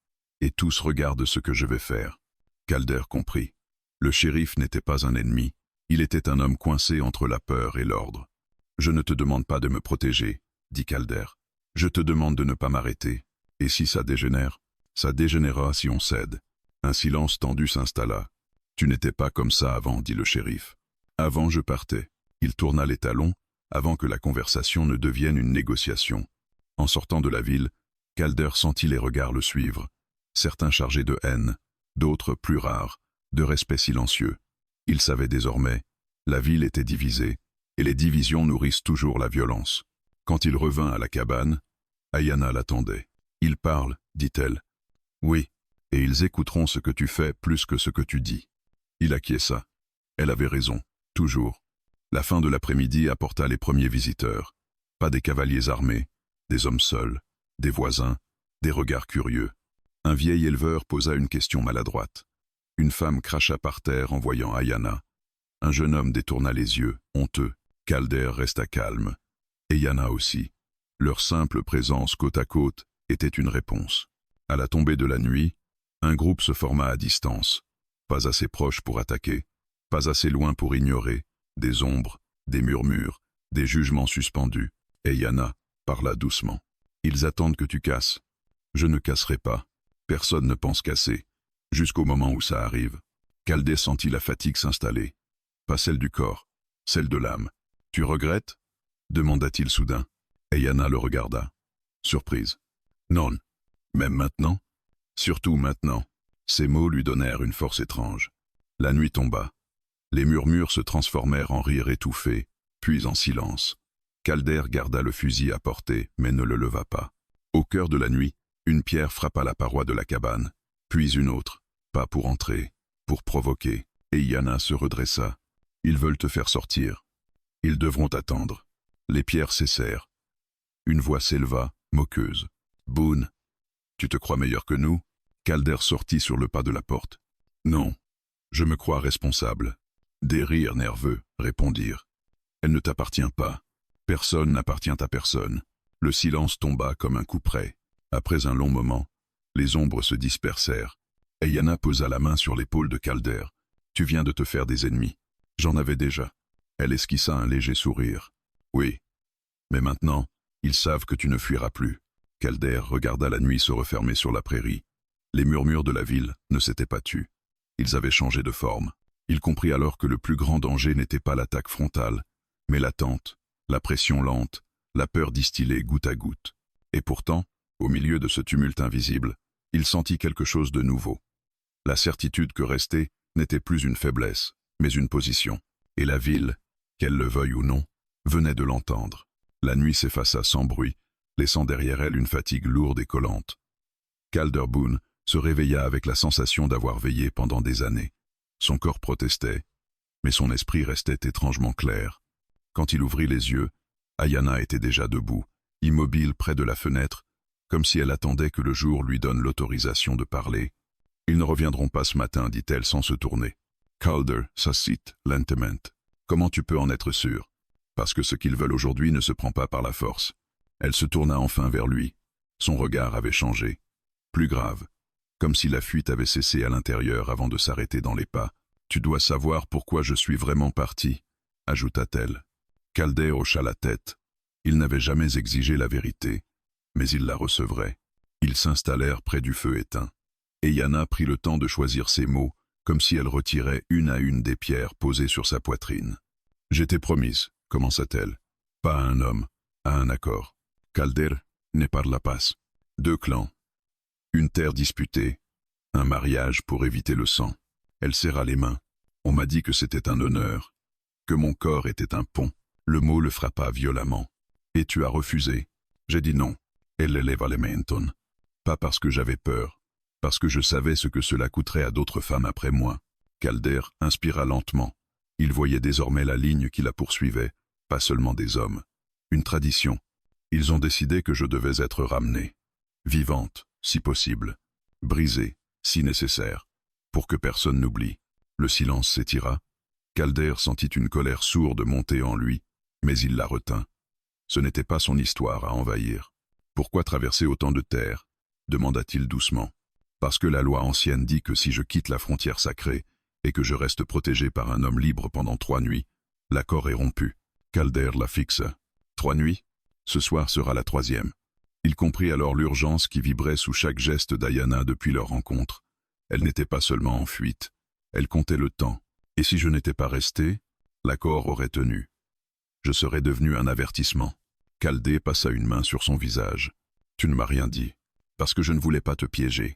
Et tous regardent ce que je vais faire. » Calder comprit. Le shérif n'était pas un ennemi. Il était un homme coincé entre la peur et l'ordre. « Je ne te demande pas de me protéger, » dit Calder. « Je te demande de ne pas m'arrêter. Et si ça dégénère, ça dégénérera si on cède. » Un silence tendu s'installa. « Tu n'étais pas comme ça avant, » dit le shérif. « Avant je partais. » Il tourna les talons, avant que la conversation ne devienne une négociation. En sortant de la ville, Calder sentit les regards le suivre. Certains chargés de haine, d'autres plus rares, de respect silencieux. Il savait désormais, la ville était divisée, et les divisions nourrissent toujours la violence. Quand il revint à la cabane, Yana l'attendait. « Ils parlent, dit-elle. »« Oui, et ils écouteront ce que tu fais plus que ce que tu dis. » Il acquiesça. Elle avait raison, toujours. La fin de l'après-midi apporta les premiers visiteurs. Pas des cavaliers armés, des hommes seuls, des voisins, des regards curieux. Un vieil éleveur posa une question maladroite. Une femme cracha par terre en voyant Yana. Un jeune homme détourna les yeux, honteux. Calder resta calme. Et Yana aussi. Leur simple présence côte à côte était une réponse. À la tombée de la nuit, un groupe se forma à distance. Pas assez proche pour attaquer, pas assez loin pour ignorer. Des ombres, des murmures, des jugements suspendus. Et Yana parla doucement. « Ils attendent que tu casses. Je ne casserai pas. Personne ne pense casser. Jusqu'au moment où ça arrive. » Calder sentit la fatigue s'installer. Pas celle du corps, celle de l'âme. « Tu regrettes ?» demanda-t-il soudain. Et Yana le regarda. Surprise. « Non. Même maintenant ?»« Surtout maintenant. » Ces mots lui donnèrent une force étrange. La nuit tomba. Les murmures se transformèrent en rires étouffés, puis en silence. Calder garda le fusil à portée, mais ne le leva pas. Au cœur de la nuit, une pierre frappa la paroi de la cabane, puis une autre, pas pour entrer, pour provoquer, et Yana se redressa. « Ils veulent te faire sortir. Ils devront attendre. » Les pierres cessèrent. Une voix s'éleva, moqueuse. « Boone, tu te crois meilleur que nous ?» Calder sortit sur le pas de la porte. « Non, je me crois responsable. » Des rires nerveux répondirent. « Elle ne t'appartient pas. Personne n'appartient à personne. » Le silence tomba comme un couperet. Après un long moment, les ombres se dispersèrent. Ayanna posa la main sur l'épaule de Calder. « Tu viens de te faire des ennemis. J'en avais déjà. » Elle esquissa un léger sourire. « Oui. Mais maintenant, ils savent que tu ne fuiras plus. » Calder regarda la nuit se refermer sur la prairie. Les murmures de la ville ne s'étaient pas tus. Ils avaient changé de forme. Il comprit alors que le plus grand danger n'était pas l'attaque frontale, mais l'attente, la pression lente, la peur distillée goutte à goutte. Et pourtant, au milieu de ce tumulte invisible, il sentit quelque chose de nouveau. La certitude que rester n'était plus une faiblesse, mais une position. Et la ville, qu'elle le veuille ou non, venait de l'entendre. La nuit s'effaça sans bruit, laissant derrière elle une fatigue lourde et collante. Calder Boone se réveilla avec la sensation d'avoir veillé pendant des années. Son corps protestait, mais son esprit restait étrangement clair. Quand il ouvrit les yeux, Ayanna était déjà debout, immobile près de la fenêtre, comme si elle attendait que le jour lui donne l'autorisation de parler. « Ils ne reviendront pas ce matin, dit-elle sans se tourner. » Calder s'assit lentement. « Comment tu peux en être sûr ? Parce que ce qu'ils veulent aujourd'hui ne se prend pas par la force. » Elle se tourna enfin vers lui. Son regard avait changé. Plus grave, comme si la fuite avait cessé à l'intérieur avant de s'arrêter dans les pas. « Tu dois savoir pourquoi je suis vraiment parti, » ajouta-t-elle. Calder hocha la tête. Il n'avait jamais exigé la vérité, mais il la recevrait. Ils s'installèrent près du feu éteint. Ayanna prit le temps de choisir ses mots, comme si elle retirait une à une des pierres posées sur sa poitrine. « J'étais promise, » commença-t-elle. « Pas à un homme, à un accord. Calder n'est pas de la passe. 2 clans. Une terre disputée. Un mariage pour éviter le sang. » Elle serra les mains. « On m'a dit que c'était un honneur, que mon corps était un pont. » Le mot le frappa violemment. « Et tu as refusé ?» J'ai dit non. Elle éleva les menton. Pas parce que j'avais peur, parce que je savais ce que cela coûterait à d'autres femmes après moi. Calder inspira lentement. Il voyait désormais la ligne qui la poursuivait, pas seulement des hommes. Une tradition. Ils ont décidé que je devais être ramenée. Vivante, si possible. Brisée, si nécessaire. Pour que personne n'oublie. Le silence s'étira. Calder sentit une colère sourde monter en lui, mais il la retint. Ce n'était pas son histoire à envahir. « Pourquoi traverser autant de terres ?» demanda-t-il doucement. « Parce que la loi ancienne dit que si je quitte la frontière sacrée et que je reste protégé par un homme libre pendant 3 nuits, l'accord est rompu. » Calder la fixa. « 3 nuits ? Ce soir sera la 3e. » Il comprit alors l'urgence qui vibrait sous chaque geste d'Ayanna depuis leur rencontre. Elle n'était pas seulement en fuite, elle comptait le temps. Et si je n'étais pas resté, l'accord aurait tenu. Je serais devenu un avertissement. Calder passa une main sur son visage. « Tu ne m'as rien dit, parce que je ne voulais pas te piéger. »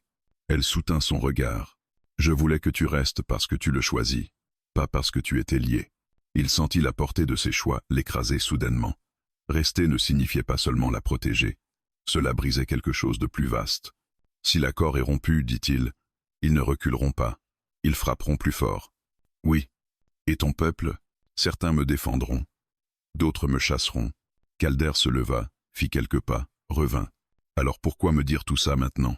Elle soutint son regard. « Je voulais que tu restes parce que tu le choisis, pas parce que tu étais lié. » Il sentit la portée de ses choix l'écraser soudainement. Rester ne signifiait pas seulement la protéger. Cela brisait quelque chose de plus vaste. « Si l'accord est rompu, dit-il, ils ne reculeront pas. Ils frapperont plus fort. » « Oui. Et ton peuple, certains me défendront. D'autres me chasseront. » Calder se leva, fit quelques pas, revint. « Alors pourquoi me dire tout ça maintenant ?»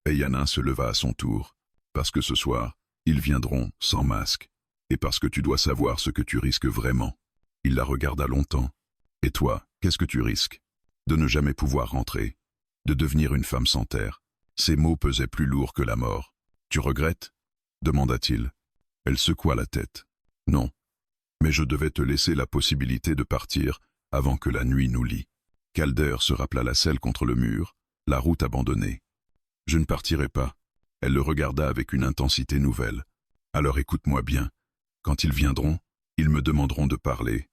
Ayanna se leva à son tour. « Parce que ce soir, ils viendront, sans masque. Et parce que tu dois savoir ce que tu risques vraiment. » Il la regarda longtemps. « Et toi, qu'est-ce que tu risques ? De ne jamais pouvoir rentrer. De devenir une femme sans terre. » Ces mots pesaient plus lourds que la mort. « Tu regrettes ?» demanda-t-il. Elle secoua la tête. « Non. Mais je devais te laisser la possibilité de partir avant que la nuit nous lie. » Calder se rappela la selle contre le mur, la route abandonnée. « Je ne partirai pas. » Elle le regarda avec une intensité nouvelle. « Alors écoute-moi bien. Quand ils viendront, ils me demanderont de parler,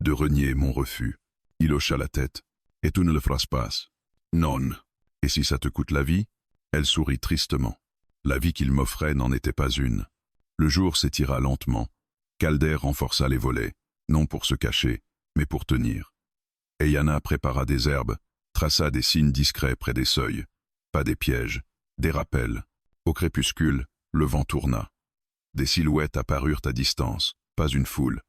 de renier mon refus. » Il hocha la tête. « Et tu ne le feras pas. »« Non. Et si ça te coûte la vie ?» Elle sourit tristement. La vie qu'il m'offrait n'en était pas une. Le jour s'étira lentement. Calder renforça les volets, non pour se cacher, mais pour tenir. Ayanna prépara des herbes, traça des signes discrets près des seuils. Pas des pièges, des rappels. Au crépuscule, le vent tourna. Des silhouettes apparurent à distance, pas une foule.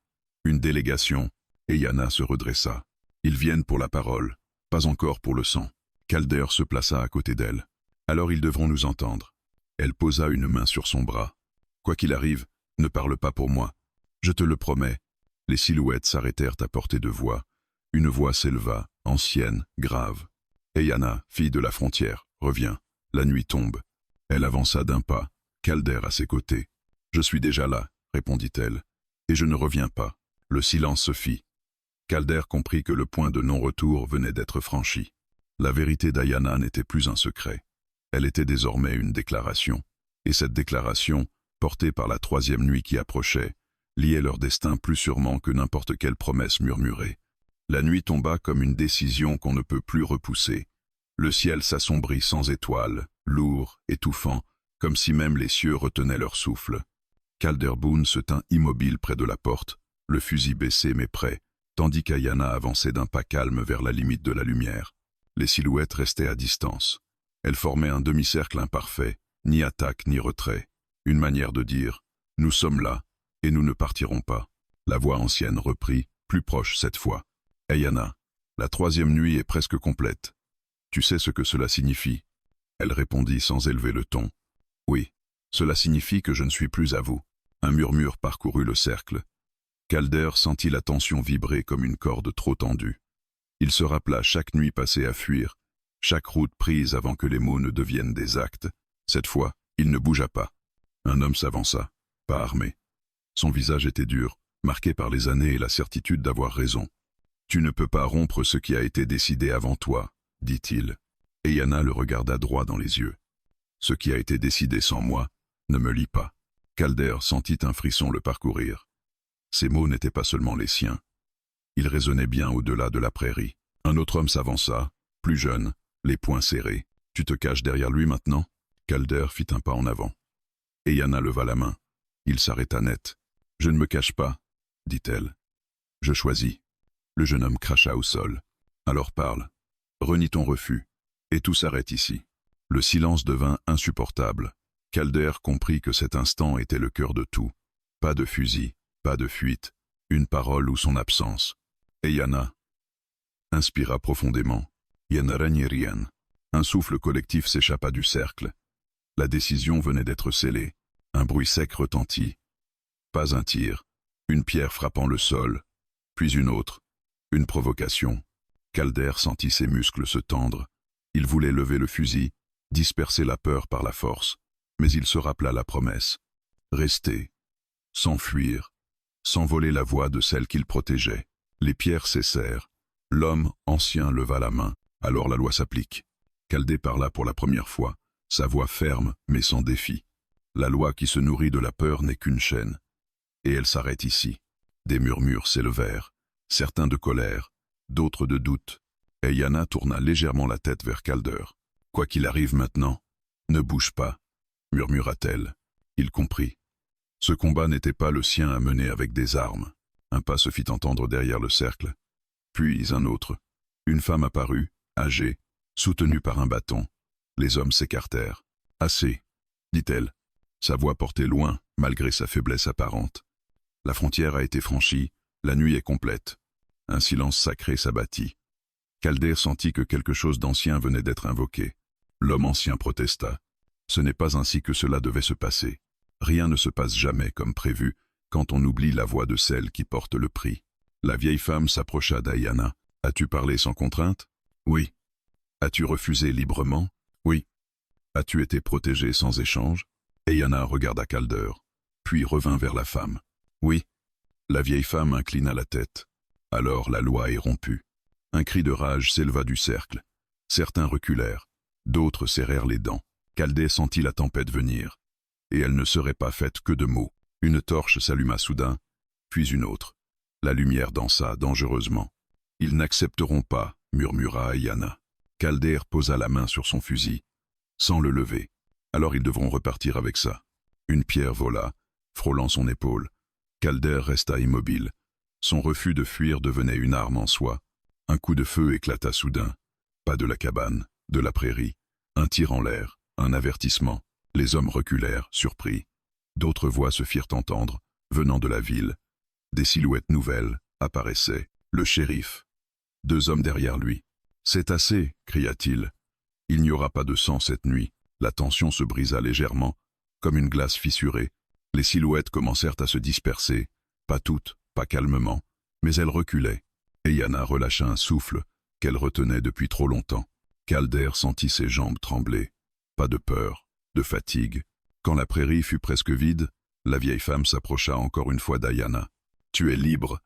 Une délégation. Ayanna se redressa. Ils viennent pour la parole. Pas encore pour le sang. Calder se plaça à côté d'elle. Alors ils devront nous entendre. Elle posa une main sur son bras. Quoi qu'il arrive, ne parle pas pour moi. Je te le promets. Les silhouettes s'arrêtèrent à portée de voix. Une voix s'éleva, ancienne, grave. Eyana, fille de la frontière, reviens. La nuit tombe. Elle avança d'un pas, Calder à ses côtés. Je suis déjà là, répondit-elle. Et je ne reviens pas. Le silence se fit. Calder comprit que le point de non-retour venait d'être franchi. La vérité d'Ayana n'était plus un secret. Elle était désormais une déclaration. Et cette déclaration, portée par la troisième nuit qui approchait, liait leur destin plus sûrement que n'importe quelle promesse murmurée. La nuit tomba comme une décision qu'on ne peut plus repousser. Le ciel s'assombrit sans étoiles, lourd, étouffant, comme si même les cieux retenaient leur souffle. Calder Boone se tint immobile près de la porte, le fusil baissé mais prêt, tandis qu'Ayana avançait d'un pas calme vers la limite de la lumière. Les silhouettes restaient à distance. Elles formaient un demi-cercle imparfait, ni attaque ni retrait. Une manière de dire « Nous sommes là, et nous ne partirons pas ». La voix ancienne reprit, plus proche cette fois. « Ayana, la troisième nuit est presque complète. Tu sais ce que cela signifie ?» Elle répondit sans élever le ton. « Oui, cela signifie que je ne suis plus à vous. » Un murmure parcourut le cercle. Calder sentit la tension vibrer comme une corde trop tendue. Il se rappela chaque nuit passée à fuir, chaque route prise avant que les mots ne deviennent des actes. Cette fois, il ne bougea pas. Un homme s'avança, pas armé. Son visage était dur, marqué par les années et la certitude d'avoir raison. « Tu ne peux pas rompre ce qui a été décidé avant toi, » dit-il. Eyana le regarda droit dans les yeux. « Ce qui a été décidé sans moi ne me lie pas. » Calder sentit un frisson le parcourir. Ces mots n'étaient pas seulement les siens. Ils résonnaient bien au-delà de la prairie. Un autre homme s'avança, plus jeune, les poings serrés. « Tu te caches derrière lui maintenant ?» Calder fit un pas en avant. Eyana leva la main. Il s'arrêta net. « Je ne me cache pas, » dit-elle. « Je choisis. » Le jeune homme cracha au sol. « Alors parle. Renie ton refus. Et tout s'arrête ici. » Le silence devint insupportable. Calder comprit que cet instant était le cœur de tout. Pas de fusil, pas de fuite, une parole ou son absence. Eyana inspira profondément. Yanaranierian. Un souffle collectif s'échappa du cercle. La décision venait d'être scellée. Un bruit sec retentit. Pas un tir, une pierre frappant le sol, puis une autre, une provocation. Calder sentit ses muscles se tendre. Il voulait lever le fusil, disperser la peur par la force, mais il se rappela la promesse. Rester, s'enfuir, s'envoler la voix de celle qu'il protégeait. Les pierres cessèrent. L'homme ancien leva la main. Alors la loi s'applique. Calder parla pour la première fois, sa voix ferme mais sans défi. La loi qui se nourrit de la peur n'est qu'une chaîne. Et elle s'arrête ici. Des murmures s'élevèrent, certains de colère, d'autres de doute. Eyana tourna légèrement la tête vers Calder. « Quoi qu'il arrive maintenant, ne bouge pas, » murmura-t-elle. Il comprit. Ce combat n'était pas le sien à mener avec des armes. Un pas se fit entendre derrière le cercle. Puis un autre. Une femme apparut, âgée, soutenue par un bâton. Les hommes s'écartèrent. « Assez, » dit-elle. Sa voix portait loin, malgré sa faiblesse apparente. La frontière a été franchie, la nuit est complète. Un silence sacré s'abattit. Calder sentit que quelque chose d'ancien venait d'être invoqué. L'homme ancien protesta. Ce n'est pas ainsi que cela devait se passer. Rien ne se passe jamais comme prévu quand on oublie la voix de celle qui porte le prix. La vieille femme s'approcha d'Ayana. « As-tu parlé sans contrainte ?»« Oui. »« As-tu refusé librement ?»« Oui. »« As-tu été protégé sans échange ?» Ayana regarda Calder, puis revint vers la femme. « Oui. » La vieille femme inclina la tête. Alors la loi est rompue. Un cri de rage s'éleva du cercle. Certains reculèrent, d'autres serrèrent les dents. Calder sentit la tempête venir. Et elle ne serait pas faite que de mots. Une torche s'alluma soudain, puis une autre. La lumière dansa dangereusement. « Ils n'accepteront pas, » murmura Ayana. Calder posa la main sur son fusil, sans le lever. Alors ils devront repartir avec ça. Une pierre vola, frôlant son épaule. Calder resta immobile. Son refus de fuir devenait une arme en soi. Un coup de feu éclata soudain. Pas de la cabane, de la prairie. Un tir en l'air, un avertissement. Les hommes reculèrent, surpris. D'autres voix se firent entendre, venant de la ville. Des silhouettes nouvelles apparaissaient. Le shérif. 2 hommes derrière lui. C'est assez, cria-t-il. Il n'y aura pas de sang cette nuit. La tension se brisa légèrement, comme une glace fissurée. Les silhouettes commencèrent à se disperser, pas toutes, pas calmement, mais elles reculaient. Et Yana relâcha un souffle qu'elle retenait depuis trop longtemps. Calder sentit ses jambes trembler. Pas de peur, de fatigue. Quand la prairie fut presque vide, la vieille femme s'approcha encore une fois d'Ayana. « Tu es libre,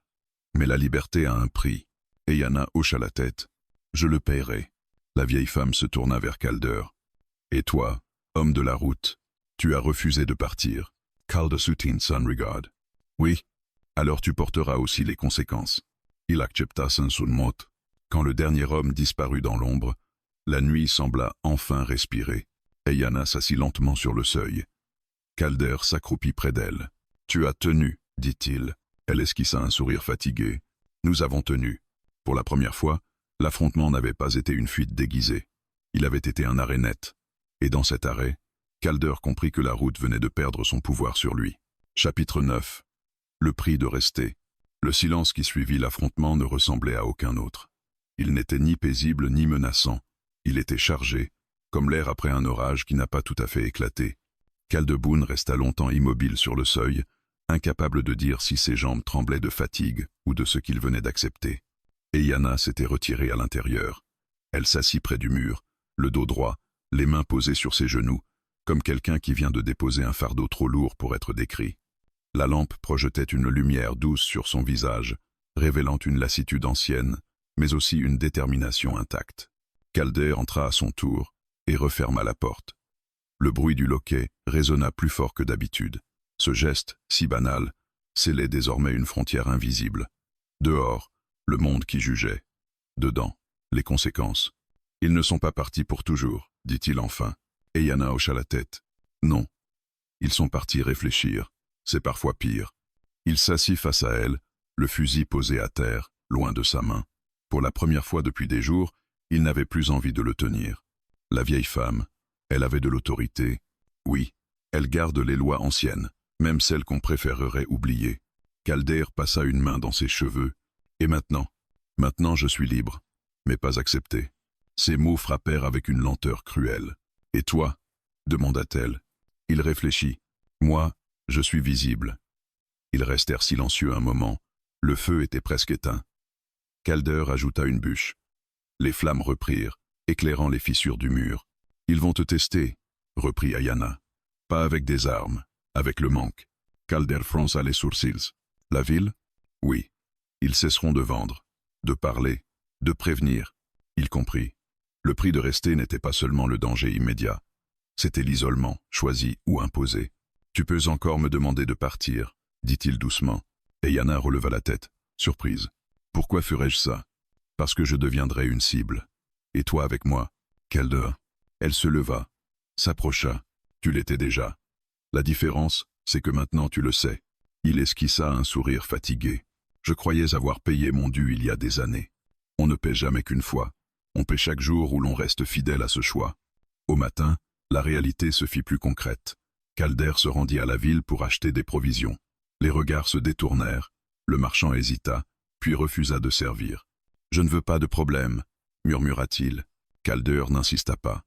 mais la liberté a un prix. » Et Yana hocha la tête. « Je le paierai. » La vieille femme se tourna vers Calder. « Et toi, homme de la route, tu as refusé de partir. » Calder soutint son regard. « Oui, alors tu porteras aussi les conséquences. » Il accepta sans son mot. Quand le dernier homme disparut dans l'ombre, la nuit sembla enfin respirer, et Yana s'assit lentement sur le seuil. Calder s'accroupit près d'elle. « Tu as tenu, dit-il. » Elle esquissa un sourire fatigué. « Nous avons tenu. » Pour la première fois, l'affrontement n'avait pas été une fuite déguisée. Il avait été un arrêt net. Et dans cet arrêt, Calder comprit que la route venait de perdre son pouvoir sur lui. Chapitre 9. Le prix de rester. Le silence qui suivit l'affrontement ne ressemblait à aucun autre. Il n'était ni paisible ni menaçant. Il était chargé, comme l'air après un orage qui n'a pas tout à fait éclaté. Caldeboun resta longtemps immobile sur le seuil, incapable de dire si ses jambes tremblaient de fatigue ou de ce qu'il venait d'accepter. Et Yana s'était retirée à l'intérieur. Elle s'assit près du mur, le dos droit, les mains posées sur ses genoux, comme quelqu'un qui vient de déposer un fardeau trop lourd pour être décrit. La lampe projetait une lumière douce sur son visage, révélant une lassitude ancienne, mais aussi une détermination intacte. Calder entra à son tour et referma la porte. Le bruit du loquet résonna plus fort que d'habitude. Ce geste, si banal, scellait désormais une frontière invisible. Dehors, le monde qui jugeait. Dedans, les conséquences. « Ils ne sont pas partis pour toujours, » dit-il enfin, et Yana hocha la tête. « Non. Ils sont partis réfléchir. C'est parfois pire. » Il s'assit face à elle, le fusil posé à terre, loin de sa main. Pour la première fois depuis des jours, il n'avait plus envie de le tenir. La vieille femme, elle avait de l'autorité. Oui, elle garde les lois anciennes, même celles qu'on préférerait oublier. Calder passa une main dans ses cheveux. « Et maintenant ? Maintenant je suis libre, mais pas accepté. » Ces mots frappèrent avec une lenteur cruelle. « Et toi ?» demanda-t-elle. Il réfléchit. « Moi, je suis visible. » Ils restèrent silencieux un moment. Le feu était presque éteint. Calder ajouta une bûche. Les flammes reprirent, éclairant les fissures du mur. « Ils vont te tester, » reprit Ayana. « Pas avec des armes, avec le manque. » Calder fronça les sourcils. « La ville ? Oui. Ils cesseront de vendre, de parler, de prévenir. » Il comprit. Le prix de rester n'était pas seulement le danger immédiat. C'était l'isolement, choisi ou imposé. « Tu peux encore me demander de partir, » dit-il doucement. Et Yana releva la tête, surprise. « Pourquoi ferais-je ça ? Parce que je deviendrais une cible. Et toi avec moi, Calder. » Elle se leva, s'approcha. « Tu l'étais déjà. La différence, c'est que maintenant tu le sais. » Il esquissa un sourire fatigué. « Je croyais avoir payé mon dû il y a des années. On ne paie jamais qu'une fois. On paie chaque jour où l'on reste fidèle à ce choix. » Au matin, la réalité se fit plus concrète. Calder se rendit à la ville pour acheter des provisions. Les regards se détournèrent. Le marchand hésita, puis refusa de servir. « Je ne veux pas de problème, » murmura-t-il. Calder n'insista pas.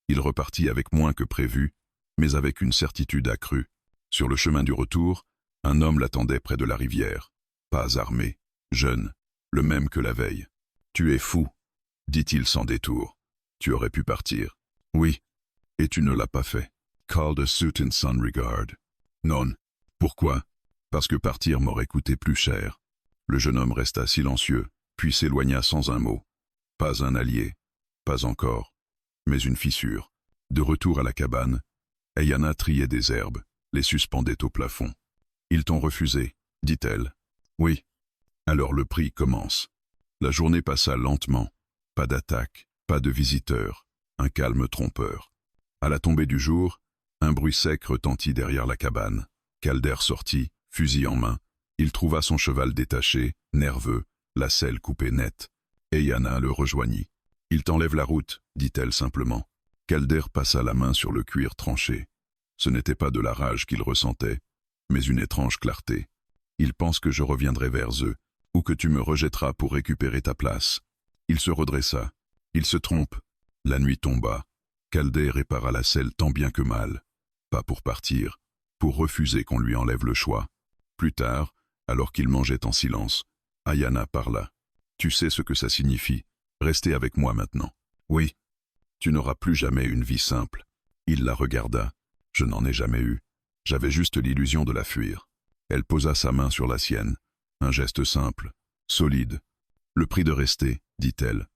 Il repartit avec moins que prévu, mais avec une certitude accrue. Sur le chemin du retour, un homme l'attendait près de la rivière. Pas armé, jeune, le même que la veille. « Tu es fou, » dit-il sans détour. « Tu aurais pu partir. »« Oui, et tu ne l'as pas fait. » Calder soutint son regard. « Non. Pourquoi ? Parce que partir m'aurait coûté plus cher. » Le jeune homme resta silencieux, puis s'éloigna sans un mot. Pas un allié, pas encore, mais une fissure. De retour à la cabane, Ayana triait des herbes, les suspendait au plafond. « Ils t'ont refusé, » dit-elle. « Oui. » Alors le prix commence. La journée passa lentement. Pas d'attaque, pas de visiteurs, un calme trompeur. À la tombée du jour, un bruit sec retentit derrière la cabane. Calder sortit, fusil en main. Il trouva son cheval détaché, nerveux, la selle coupée nette. Et Yana le rejoignit. « Il t'enlève la route, » dit-elle simplement. Calder passa la main sur le cuir tranché. Ce n'était pas de la rage qu'il ressentait, mais une étrange clarté. « Ils pensent que je reviendrai vers eux, ou que tu me rejetteras pour récupérer ta place. » Il se redressa. Il se trompe. La nuit tomba. Calder répara la selle tant bien que mal. Pas pour partir, pour refuser qu'on lui enlève le choix. Plus tard, alors qu'il mangeait en silence, Ayana parla. « Tu sais ce que ça signifie. Restez avec moi maintenant. »« Oui. Tu n'auras plus jamais une vie simple. » Il la regarda. « Je n'en ai jamais eu. J'avais juste l'illusion de la fuir. » Elle posa sa main sur la sienne. Un geste simple, solide. « Le prix de rester, dit-elle,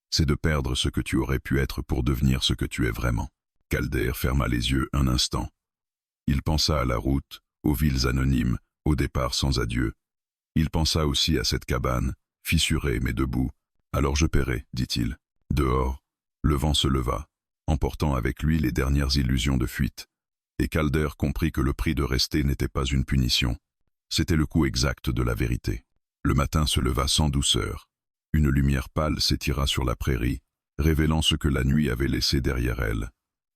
c'est de perdre ce que tu aurais pu être pour devenir ce que tu es vraiment. » Calder ferma les yeux un instant. Il pensa à la route, aux villes anonymes, au départ sans adieu. Il pensa aussi à cette cabane, fissurée mais debout. « Alors je paierai, dit-il. » Dehors, le vent se leva, emportant avec lui les dernières illusions de fuite. Et Calder comprit que le prix de rester n'était pas une punition. C'était le coût exact de la vérité. Le matin se leva sans douceur. Une lumière pâle s'étira sur la prairie, révélant ce que la nuit avait laissé derrière elle.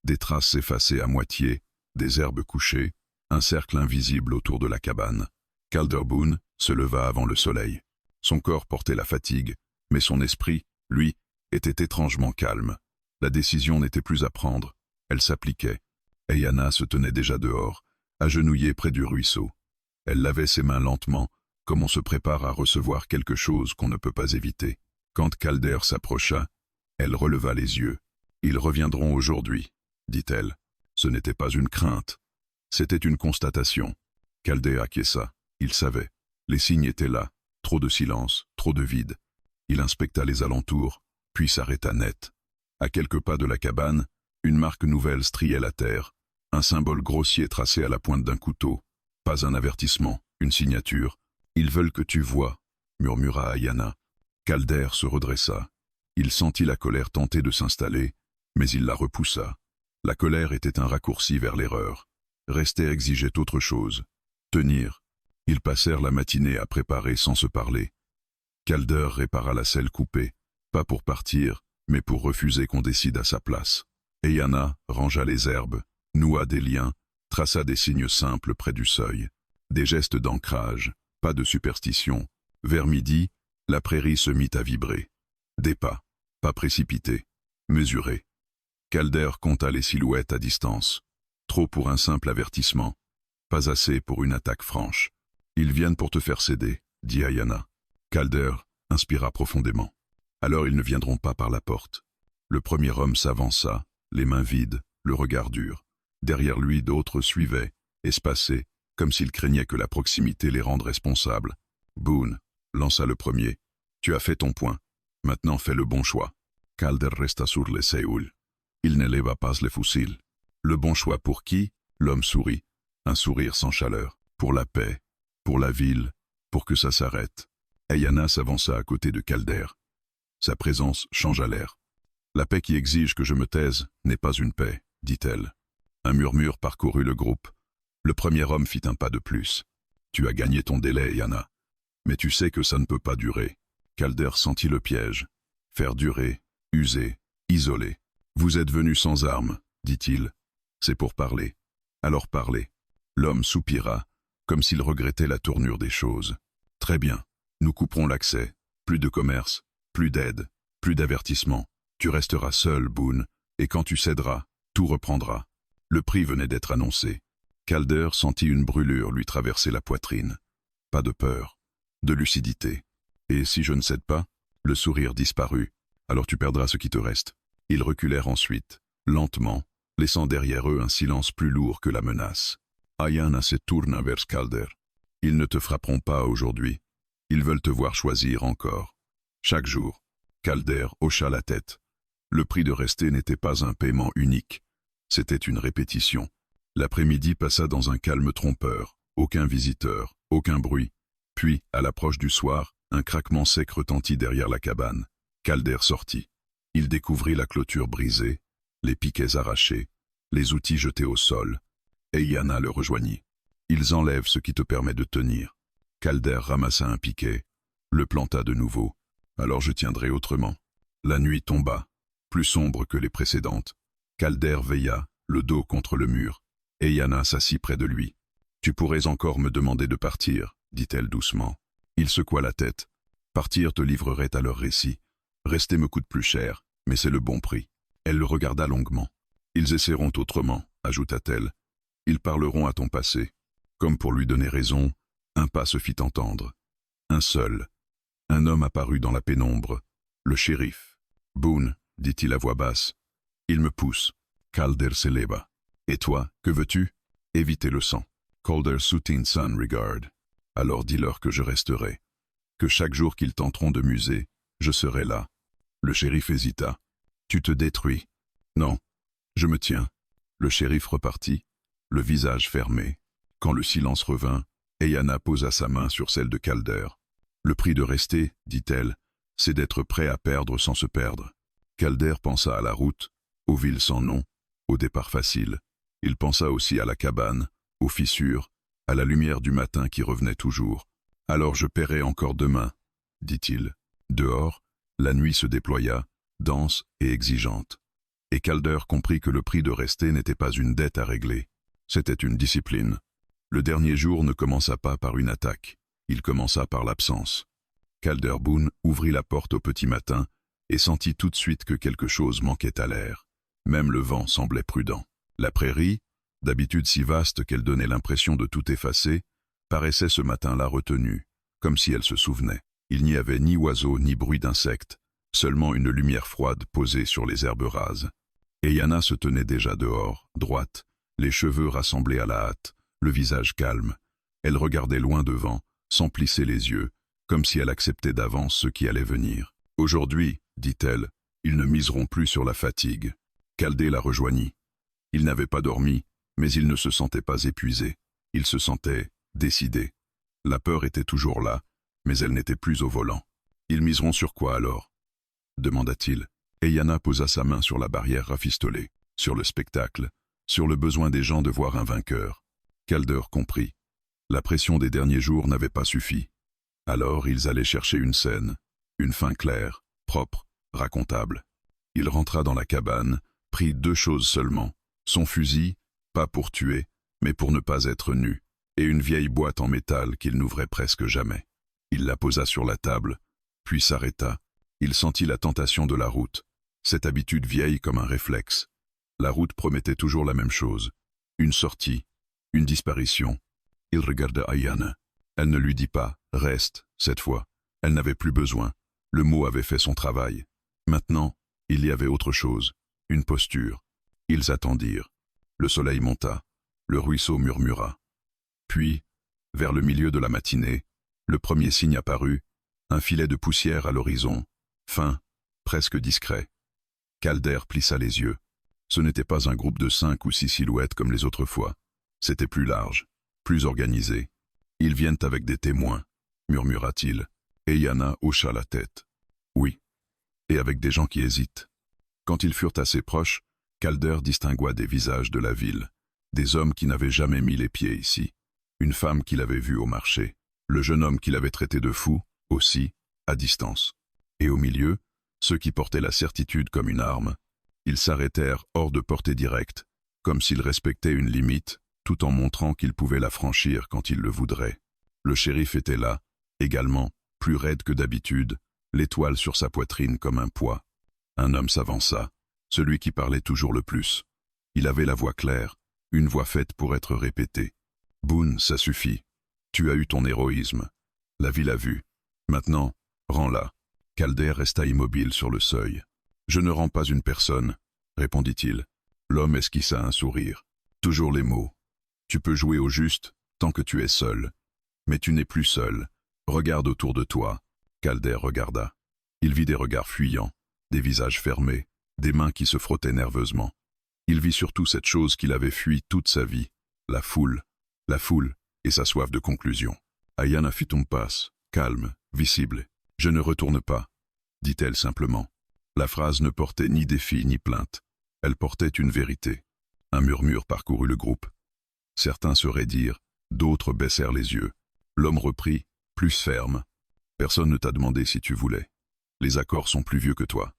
Des traces effacées à moitié, des herbes couchées, un cercle invisible autour de la cabane. Calder Boone se leva avant le soleil. Son corps portait la fatigue, mais son esprit, lui, était étrangement calme. La décision n'était plus à prendre, elle s'appliquait. Ayana se tenait déjà dehors, agenouillée près du ruisseau. Elle lavait ses mains lentement, comme on se prépare à recevoir quelque chose qu'on ne peut pas éviter. Quand Calder s'approcha, elle releva les yeux. « Ils reviendront aujourd'hui, » dit-elle. Ce n'était pas une crainte, c'était une constatation. Calder acquiesça, il savait. Les signes étaient là, trop de silence, trop de vide. Il inspecta les alentours, puis s'arrêta net. À quelques pas de la cabane, une marque nouvelle striait la terre, un symbole grossier tracé à la pointe d'un couteau. Pas un avertissement, une signature. « Ils veulent que tu voies », murmura Ayana. Calder se redressa. Il sentit la colère tenter de s'installer, mais il la repoussa. La colère était un raccourci vers l'erreur. Rester exigeait autre chose. Tenir. Ils passèrent la matinée à préparer sans se parler. Calder répara la selle coupée, pas pour partir, mais pour refuser qu'on décide à sa place. Ayana rangea les herbes, noua des liens, traça des signes simples près du seuil. Des gestes d'ancrage, pas de superstition. Vers midi, la prairie se mit à vibrer. Des pas précipités, mesurés. Calder compta les silhouettes à distance. Trop pour un simple avertissement, pas assez pour une attaque franche. « Ils viennent pour te faire céder, » dit Ayana. Calder inspira profondément. « Alors ils ne viendront pas par la porte. » Le premier homme s'avança, les mains vides, le regard dur. Derrière lui, d'autres suivaient, espacés, comme s'ils craignaient que la proximité les rende responsables. Boone lança le premier. « Tu as fait ton point. Maintenant fais le bon choix. » Calder resta sur les Séoul. Il n'éleva pas les fusils. Le bon choix pour qui? L'homme sourit. Un sourire sans chaleur. Pour la paix. Pour la ville. Pour que ça s'arrête. Ayana s'avança à côté de Calder. Sa présence changea l'air. « La paix qui exige que je me taise n'est pas une paix, » dit-elle. Un murmure parcourut le groupe. Le premier homme fit un pas de plus. « Tu as gagné ton délai, Ayana. Mais tu sais que ça ne peut pas durer. » Calder sentit le piège. Faire durer, user, isoler. « Vous êtes venu sans armes, » dit-il. « C'est pour parler. Alors parlez. » L'homme soupira, comme s'il regrettait la tournure des choses. « Très bien. Nous couperons l'accès. Plus de commerce, plus d'aide, plus d'avertissement. Tu resteras seul, Boone, et quand tu céderas, tout reprendra. » Le prix venait d'être annoncé. Calder sentit une brûlure lui traverser la poitrine. Pas de peur, de lucidité. « Et si je ne cède pas ?» Le sourire disparut. « Alors tu perdras ce qui te reste. » Ils reculèrent ensuite, lentement, laissant derrière eux un silence plus lourd que la menace. Ayana se tourna vers Calder. « Ils ne te frapperont pas aujourd'hui. Ils veulent te voir choisir encore. » Chaque jour, Calder hocha la tête. Le prix de rester n'était pas un paiement unique. C'était une répétition. L'après-midi passa dans un calme trompeur. Aucun visiteur, aucun bruit. Puis, à l'approche du soir, un craquement sec retentit derrière la cabane. Calder sortit. Il découvrit la clôture brisée, les piquets arrachés, les outils jetés au sol. Ayana le rejoignit. « Ils enlèvent ce qui te permet de tenir. » Calder ramassa un piquet, le planta de nouveau. « Alors je tiendrai autrement. » La nuit tomba, plus sombre que les précédentes. Calder veilla, le dos contre le mur. Ayana s'assit près de lui. « Tu pourrais encore me demander de partir, » dit-elle doucement. Il secoua la tête. « Partir te livrerait à leur récit. Rester me coûte plus cher, mais c'est le bon prix. Elle le regarda longuement. Ils essaieront autrement, ajouta-t-elle. Ils parleront à ton passé. Comme pour lui donner raison, un pas se fit entendre. Un seul. Un homme apparut dans la pénombre. Le shérif. Boone, dit-il à voix basse. Il me pousse. Calder s'éleva. Et toi, que veux-tu? Éviter le sang. Calder soutint son regard. Alors dis-leur que je resterai. Que chaque jour qu'ils tenteront de m'user, je serai là. Le shérif hésita. Tu te détruis. Non, je me tiens. Le shérif repartit, le visage fermé. Quand le silence revint, Ayanna posa sa main sur celle de Calder. Le prix de rester, dit-elle, c'est d'être prêt à perdre sans se perdre. Calder pensa à la route, aux villes sans nom, au départ facile. Il pensa aussi à la cabane, aux fissures, à la lumière du matin qui revenait toujours. Alors je paierai encore demain, dit-il. Dehors, la nuit se déploya, dense et exigeante. Et Calder comprit que le prix de rester n'était pas une dette à régler, c'était une discipline. Le dernier jour ne commença pas par une attaque, il commença par l'absence. Calder Boone ouvrit la porte au petit matin et sentit tout de suite que quelque chose manquait à l'air. Même le vent semblait prudent. La prairie, d'habitude si vaste qu'elle donnait l'impression de tout effacer, paraissait ce matin-là retenue, comme si elle se souvenait. Il n'y avait ni oiseaux ni bruit d'insectes, seulement une lumière froide posée sur les herbes rases. Ayanna se tenait déjà dehors, droite, les cheveux rassemblés à la hâte, le visage calme. Elle regardait loin devant, sans plisser les yeux, comme si elle acceptait d'avance ce qui allait venir. Aujourd'hui, dit-elle, ils ne miseront plus sur la fatigue. Calder la rejoignit. Il n'avait pas dormi, mais il ne se sentait pas épuisé. Il se sentait décidé. La peur était toujours là, mais elle n'était plus au volant. Ils miseront sur quoi alors? Demanda-t-il. Ayanna posa sa main sur la barrière rafistolée, sur le spectacle, sur le besoin des gens de voir un vainqueur. Calder comprit. La pression des derniers jours n'avait pas suffi. Alors ils allaient chercher une scène, une fin claire, propre, racontable. Il rentra dans la cabane, prit 2 choses seulement, son fusil, pas pour tuer, mais pour ne pas être nu, et une vieille boîte en métal qu'il n'ouvrait presque jamais. Il la posa sur la table, puis s'arrêta. Il sentit la tentation de la route, cette habitude vieille comme un réflexe. La route promettait toujours la même chose, une sortie, une disparition. Il regarda Ayanna. Elle ne lui dit pas « reste » cette fois. Elle n'avait plus besoin. Le mot avait fait son travail. Maintenant, il y avait autre chose, une posture. Ils attendirent. Le soleil monta. Le ruisseau murmura. Puis, vers le milieu de la matinée, le premier signe apparut, un filet de poussière à l'horizon, fin, presque discret. Calder plissa les yeux. Ce n'était pas un groupe de 5 ou 6 silhouettes comme les autres fois. C'était plus large, plus organisé. Ils viennent avec des témoins, murmura-t-il. Ayanna hocha la tête. Oui, et avec des gens qui hésitent. Quand ils furent assez proches, Calder distingua des visages de la ville, des hommes qui n'avaient jamais mis les pieds ici, une femme qu'il avait vue au marché, le jeune homme qu'il avait traité de fou, aussi, à distance. Et au milieu, ceux qui portaient la certitude comme une arme. Ils s'arrêtèrent hors de portée directe, comme s'ils respectaient une limite, tout en montrant qu'ils pouvaient la franchir quand ils le voudraient. Le shérif était là, également, plus raide que d'habitude, l'étoile sur sa poitrine comme un poids. Un homme s'avança, celui qui parlait toujours le plus. Il avait la voix claire, une voix faite pour être répétée. « Boone, ça suffit. Tu as eu ton héroïsme. La ville a vu. Maintenant, rends-la. » Calder resta immobile sur le seuil. « Je ne rends pas une personne, » répondit-il. L'homme esquissa un sourire. Toujours les mots. « Tu peux jouer au juste tant que tu es seul. Mais tu n'es plus seul. Regarde autour de toi. » Calder regarda. Il vit des regards fuyants, des visages fermés, des mains qui se frottaient nerveusement. Il vit surtout cette chose qu'il avait fui toute sa vie, la foule et sa soif de conclusion. Ayanna fit un pas, calme, visible. « Je ne retourne pas », dit-elle simplement. La phrase ne portait ni défi ni plainte. Elle portait une vérité. Un murmure parcourut le groupe. Certains se raidirent, d'autres baissèrent les yeux. L'homme reprit, plus ferme. « Personne ne t'a demandé si tu voulais. Les accords sont plus vieux que toi.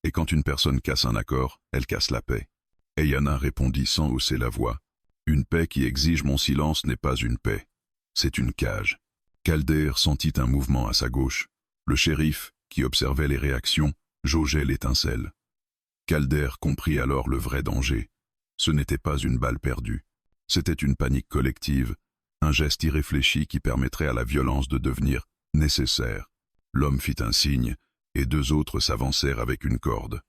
Et quand une personne casse un accord, elle casse la paix. » Ayanna répondit sans hausser la voix. « Une paix qui exige mon silence n'est pas une paix. C'est une cage. » Calder sentit un mouvement à sa gauche. Le shérif, qui observait les réactions, jaugeait l'étincelle. Calder comprit alors le vrai danger. Ce n'était pas une balle perdue. C'était une panique collective, un geste irréfléchi qui permettrait à la violence de devenir nécessaire. L'homme fit un signe, et deux autres s'avancèrent avec une corde.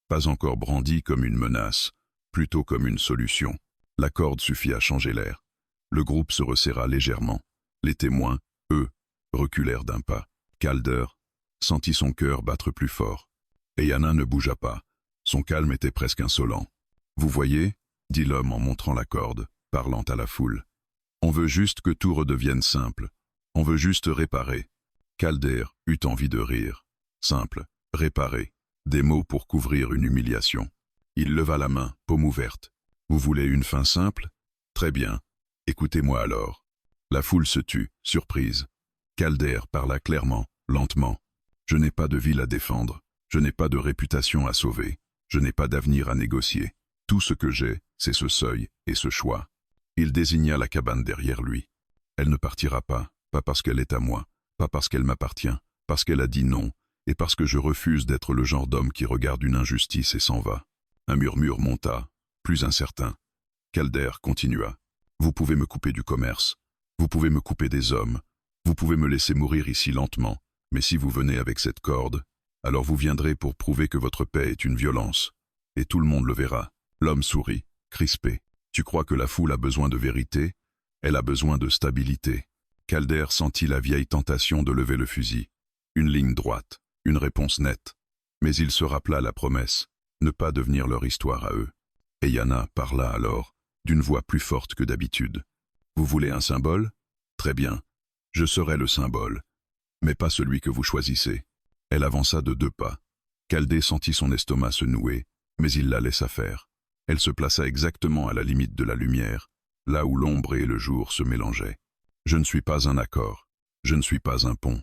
Pas encore brandie comme une menace, plutôt comme une solution. La corde suffit à changer l'air. Le groupe se resserra légèrement. Les témoins, eux, reculèrent d'un pas. Calder sentit son cœur battre plus fort. Eyanna ne bougea pas. Son calme était presque insolent. « Vous voyez » dit l'homme en montrant la corde, parlant à la foule. « On veut juste que tout redevienne simple. On veut juste réparer. » Calder eut envie de rire. Simple, réparer. Des mots pour couvrir une humiliation. Il leva la main, paume ouverte. « Vous voulez une fin simple ? Très bien. Écoutez-moi alors. » La foule se tut, surprise. Calder parla clairement, lentement. « Je n'ai pas de ville à défendre. Je n'ai pas de réputation à sauver. Je n'ai pas d'avenir à négocier. Tout ce que j'ai, c'est ce seuil et ce choix. » Il désigna la cabane derrière lui. « Elle ne partira pas, pas parce qu'elle est à moi, pas parce qu'elle m'appartient, parce qu'elle a dit non, et parce que je refuse d'être le genre d'homme qui regarde une injustice et s'en va. » Un murmure monta, plus incertain. Calder continua. « Vous pouvez me couper du commerce. Vous pouvez me couper des hommes. Vous pouvez me laisser mourir ici lentement. Mais si vous venez avec cette corde, alors vous viendrez pour prouver que votre paix est une violence. Et tout le monde le verra. » L'homme sourit, crispé. « Tu crois que la foule a besoin de vérité? Elle a besoin de stabilité. » Calder sentit la vieille tentation de lever le fusil. Une ligne droite, une réponse nette. Mais il se rappela la promesse, ne pas devenir leur histoire à eux. Eyanna parla alors, d'une voix plus forte que d'habitude. « Vous voulez un symbole? Très bien. Je serai le symbole. Mais pas celui que vous choisissez. » Elle avança de 2 pas. Calder sentit son estomac se nouer, mais il la laissa faire. Elle se plaça exactement à la limite de la lumière, là où l'ombre et le jour se mélangeaient. « Je ne suis pas un accord. Je ne suis pas un pont.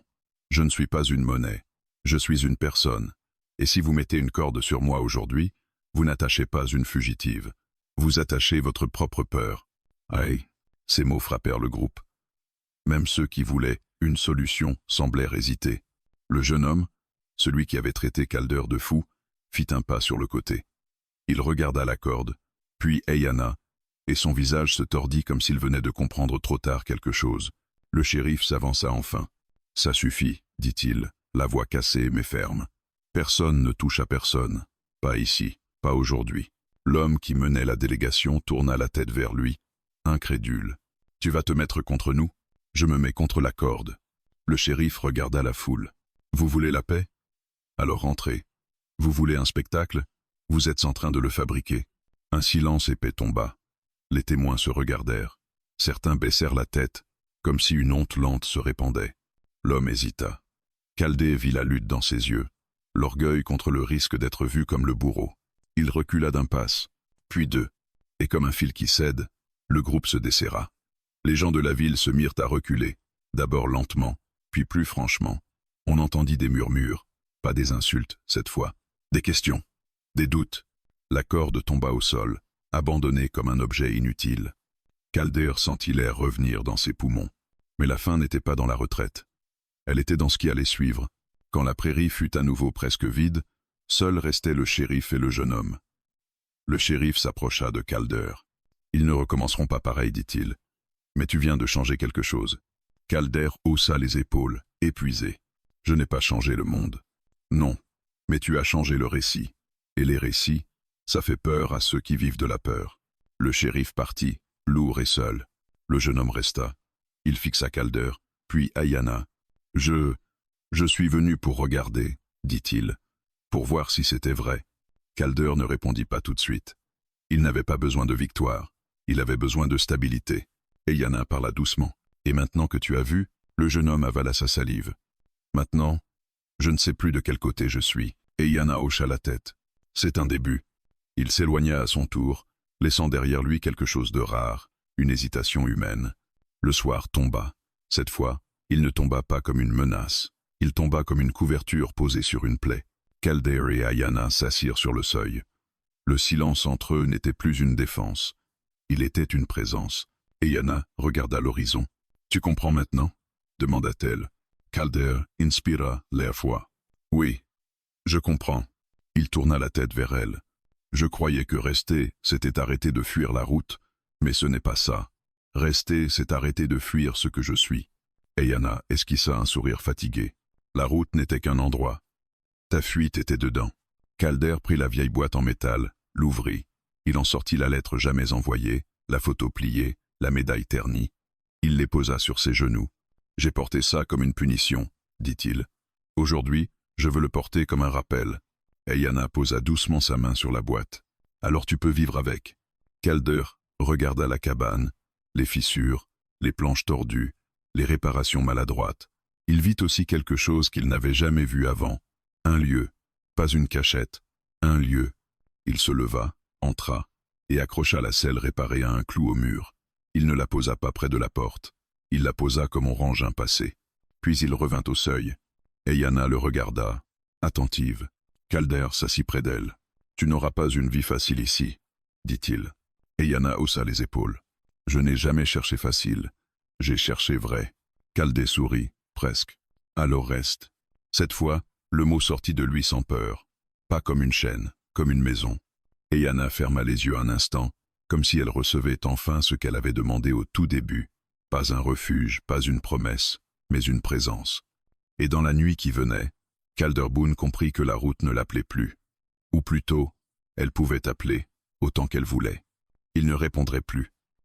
Je ne suis pas une monnaie. Je suis une personne. Et si vous mettez une corde sur moi aujourd'hui, vous n'attachez pas une fugitive. Vous attachez votre propre peur. » Aïe, ces mots frappèrent le groupe. Même ceux qui voulaient une solution semblèrent hésiter. Le jeune homme, celui qui avait traité Calder de fou, fit un pas sur le côté. Il regarda la corde, puis Eyanna, et son visage se tordit comme s'il venait de comprendre trop tard quelque chose. Le shérif s'avança enfin. « Ça suffit, dit-il, la voix cassée mais ferme. Personne ne touche à personne. Pas ici, pas aujourd'hui. » L'homme qui menait la délégation tourna la tête vers lui, incrédule. « Tu vas te mettre contre nous? Je me mets contre la corde. » Le shérif regarda la foule. « Vous voulez la paix? Alors entrez. Vous voulez un spectacle? Vous êtes en train de le fabriquer. » Un silence épais tomba. Les témoins se regardèrent. Certains baissèrent la tête, comme si une honte lente se répandait. L'homme hésita. Calder vit la lutte dans ses yeux, l'orgueil contre le risque d'être vu comme le bourreau. Il recula d'un passe, puis 2, et comme un fil qui cède, le groupe se desserra. Les gens de la ville se mirent à reculer, d'abord lentement, puis plus franchement. On entendit des murmures, pas des insultes cette fois, des questions, des doutes. La corde tomba au sol, abandonnée comme un objet inutile. Calder sentit l'air revenir dans ses poumons. Mais la fin n'était pas dans la retraite. Elle était dans ce qui allait suivre. Quand la prairie fut à nouveau presque vide, seuls restaient le shérif et le jeune homme. Le shérif s'approcha de Calder. « Ils ne recommenceront pas pareil, dit-il. Mais tu viens de changer quelque chose. » Calder haussa les épaules, épuisé. « Je n'ai pas changé le monde. Non, mais tu as changé le récit. Et les récits, ça fait peur à ceux qui vivent de la peur. » Le shérif partit, lourd et seul. Le jeune homme resta. Il fixa Calder, puis Eyanna. « Je suis venu pour regarder, dit-il, pour voir si c'était vrai. » Calder ne répondit pas tout de suite. Il n'avait pas besoin de victoire, il avait besoin de stabilité. Eyanna parla doucement. « Et maintenant que tu as vu ?» Le jeune homme avala sa salive. « Maintenant, je ne sais plus de quel côté je suis. » Eyanna hocha la tête. « C'est un début. » Il s'éloigna à son tour, laissant derrière lui quelque chose de rare, une hésitation humaine. Le soir tomba. Cette fois, il ne tomba pas comme une menace. Il tomba comme une couverture posée sur une plaie. Calder et Eyanna s'assirent sur le seuil. Le silence entre eux n'était plus une défense. Il était une présence. Eyanna regarda l'horizon. « Tu comprends maintenant ?» demanda-t-elle. Calder inspira l'air froid. « Oui, je comprends. » Il tourna la tête vers elle. Je croyais que rester, c'était arrêter de fuir la route, mais ce n'est pas ça. Rester, c'est arrêter de fuir ce que je suis. Ayana esquissa un sourire fatigué. La route n'était qu'un endroit. Ta fuite était dedans. Calder prit la vieille boîte en métal, l'ouvrit. Il en sortit la lettre jamais envoyée, la photo pliée, la médaille ternie. Il les posa sur ses genoux. J'ai porté ça comme une punition, dit-il. Aujourd'hui, je veux le porter comme un rappel. Ayana posa doucement sa main sur la boîte. Alors tu peux vivre avec. Calder regarda la cabane, les fissures, les planches tordues, les réparations maladroites. Il vit aussi quelque chose qu'il n'avait jamais vu avant. Un lieu, pas une cachette, un lieu. Il se leva, entra, et accrocha la selle réparée à un clou au mur. Il ne la posa pas près de la porte. Il la posa comme on range un passé. Puis il revint au seuil. Ayana le regarda, attentive. Calder s'assit près d'elle. « Tu n'auras pas une vie facile ici, » dit-il. Ayana haussa les épaules. « Je n'ai jamais cherché facile. J'ai cherché vrai. » Calder sourit, presque. « Alors reste. » Cette fois, le mot sortit de lui sans peur. Pas comme une chaîne, comme une maison. Ayana ferma les yeux un instant, comme si elle recevait enfin ce qu'elle avait demandé au tout début. Pas un refuge, pas une promesse, mais une présence. Et dans la nuit qui venait, Calderboone comprit que la route ne l'appelait plus. Ou plutôt, elle pouvait appeler, autant qu'elle voulait. Il ne répondrait plus.